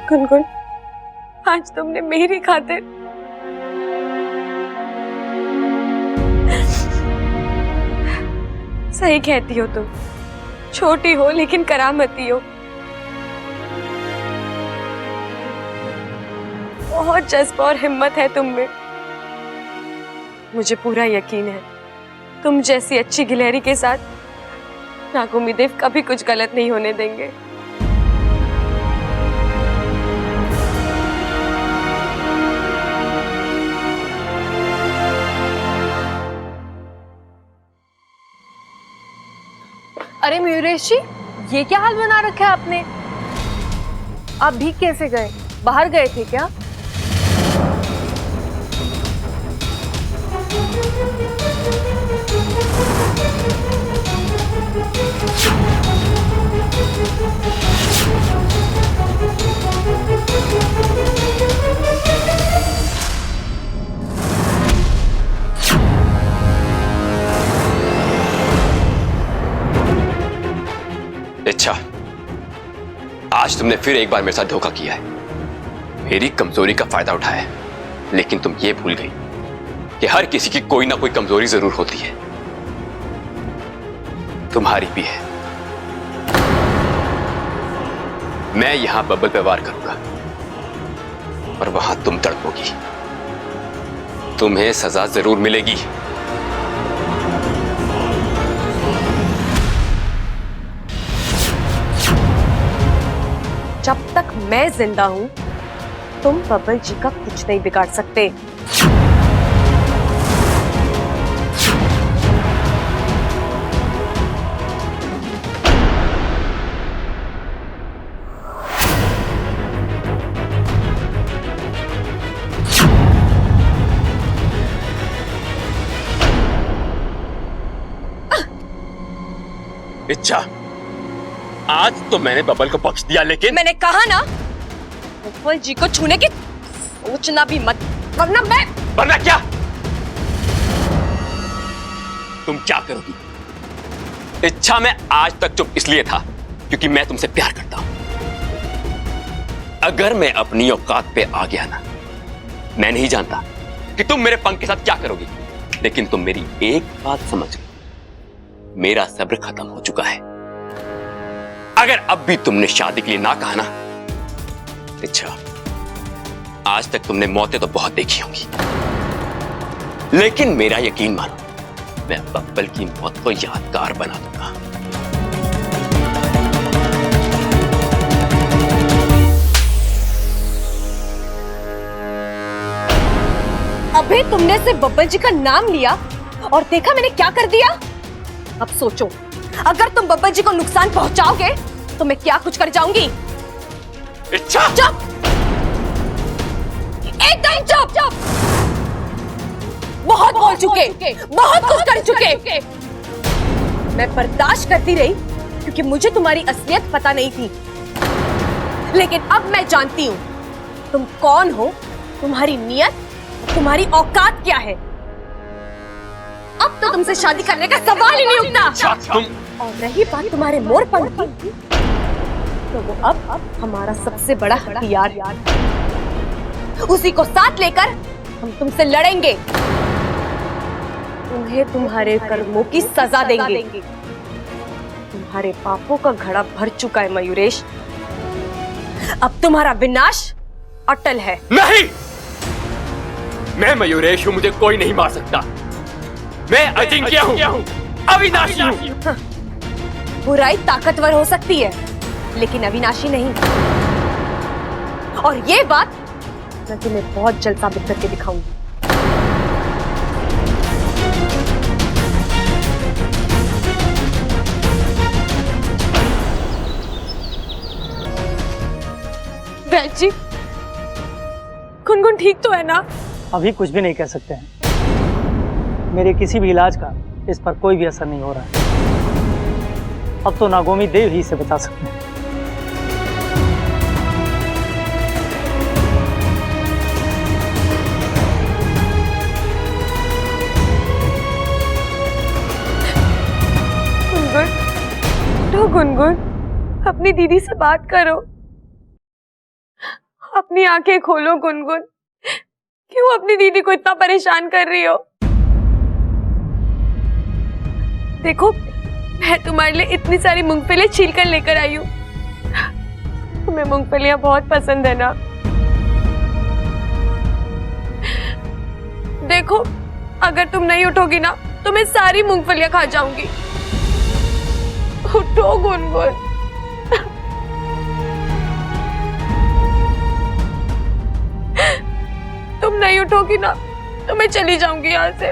गुनगुन, आज तुमने मेरी खातिर सही कहती हो तुम। छोटी हो लेकिन करामती हो। बहुत जज्बा और हिम्मत है तुम में। मुझे पूरा यकीन है तुम जैसी अच्छी गिलहरी के साथ नागोमीदेव कभी कुछ गलत नहीं होने देंगे। अरे मयूरेश जी, ये क्या हाल बना रखा है आपने? आप भीग कैसे गए? बाहर गए थे क्या? अच्छा, आज तुमने फिर एक बार मेरे साथ धोखा किया है। मेरी कमजोरी का फायदा उठाया है, लेकिन तुम ये भूल गई कि हर किसी की कोई ना कोई कमजोरी जरूर होती है। तुम्हारी भी है। मैं यहां बबल पे वार करूंगा और वहां तुम तड़पोगी। तुम्हें सजा जरूर मिलेगी। जब तक मैं जिंदा हूं तुम बबल जी का कुछ नहीं बिगाड़ सकते। इच्छा, आज तो मैंने बबल को बख्श दिया, लेकिन मैंने कहा ना, बबल जी को छूने की सोचना भी मत, वरना क्या? तुम क्या करोगी? इच्छा, मैं आज तक चुप इसलिए था क्योंकि मैं तुमसे प्यार करता हूं। अगर मैं अपनी औकात पे आ गया ना, मैं नहीं जानता कि तुम मेरे पंख के साथ क्या करोगी, लेकिन तुम मेरी एक बात समझ लो, मेरा सब्र खत्म हो चुका है। अगर अब भी तुमने शादी के लिए ना कहा ना, अच्छा, आज तक तुमने मौतें तो बहुत देखी होंगी, लेकिन मेरा यकीन मानो, मैं बब्बल की मौत को यादगार बना दूंगा। अबे, तुमने सिर्फ बब्बल जी का नाम लिया और देखा मैंने क्या कर दिया। अब सोचो, अगर तुम बब्बल जी को नुकसान पहुंचाओगे तो मैं क्या कुछ कर जाऊंगी। इच्छा चुप, एकदम चुप चुप। बहुत बोल चुके, बहुत कुछ कर चुके। मैं बर्दाश्त करती रही क्योंकि मुझे तुम्हारी असलियत पता नहीं थी, लेकिन अब मैं जानती हूँ तुम कौन हो, तुम्हारी नियत, तुम्हारी औकात क्या है। अब तो तुमसे शादी करने का सवाल ही नहीं उठता। तुम और रही बात तुम्हारे मोरपंख की, तो वो अब हमारा सबसे बड़ा हथियार, उसी को साथ लेकर हम तुमसे लड़ेंगे, तुम्हें तुम्हारे कर्मों की सजा देंगे। तुम्हारे पापों का घड़ा भर चुका है मयूरेश, अब तुम्हारा विनाश अटल है। नहीं, मैं मयूरेश हूं, मुझे कोई नहीं मार सकता। मैं अजिंक्य हूं, अविनाशी हूं। बुराई ताकतवर हो सकती है लेकिन अविनाशी नहीं, और ये बात मैं तुम्हें बहुत जल्द साबित करके दिखाऊंगी। वैद्य जी, गुनगुन ठीक तो है ना? अभी कुछ भी नहीं कह सकते हैं। मेरे किसी भी इलाज का इस पर कोई भी असर नहीं हो रहा है। अब तो नागोमी देव ही इसे बचा सकते हैं। गुनगुन, गुनगुन, अपनी दीदी से बात करो, अपनी आंखें खोलो। गुनगुन, क्यों अपनी दीदी को इतना परेशान कर रही हो? देखो, मैं तुम्हारे लिए इतनी सारी मूंगफलियां छील कर लेकर आई हूँ। तुम्हें मूंगफलियां बहुत पसंद है ना? देखो, अगर तुम नहीं उठोगी ना तो मैं सारी मूंगफलियां खा जाऊंगी। उठो गुनगुन। तुम नहीं उठोगी ना तो मैं चली जाऊंगी यहाँ से।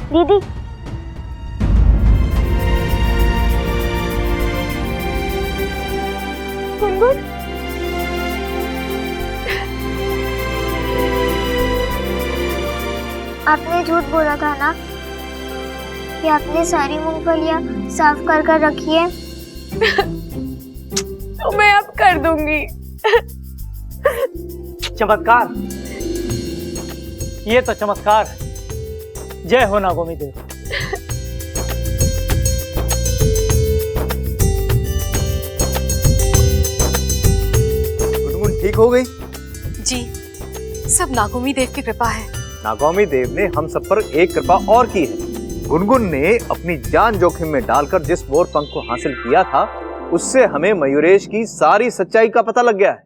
दीदी, गुनगुन, आपने झूठ बोला था ना कि आपने सारी मूंगफलियां साफ कर कर रखी है। तो मैं अब कर दूंगी। चमत्कार, ये तो चमत्कार है। जय हो नागोमी देव। गुनगुन ठीक हो गई? जी, सब नागोमी देव की कृपा है। नागोमी देव ने हम सब पर एक कृपा और की है। गुनगुन ने अपनी जान जोखिम में डालकर जिस मोर पंख को हासिल किया था, उससे हमें मयूरेश की सारी सच्चाई का पता लग गया है।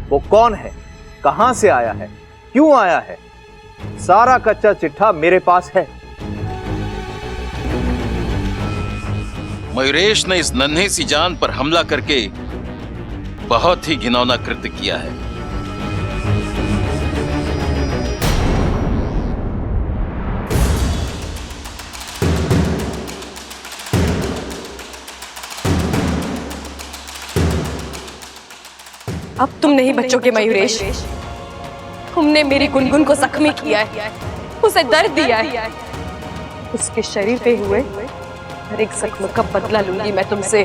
वो कौन है, कहां से आया है, क्यों आया है, सारा कच्चा चिट्ठा मेरे पास है। मयूरेश ने इस नन्ही सी जान पर हमला करके बहुत ही घिनौना कृत्य किया है। अब तुम नहीं बचोगे मयूरेश। तुमने मेरी गुनगुन को जख्मी किया है, उसे दर्द दिया है। उसके शरीर पे हुए हर एक जख्म का बदला लूंगी मैं तुमसे।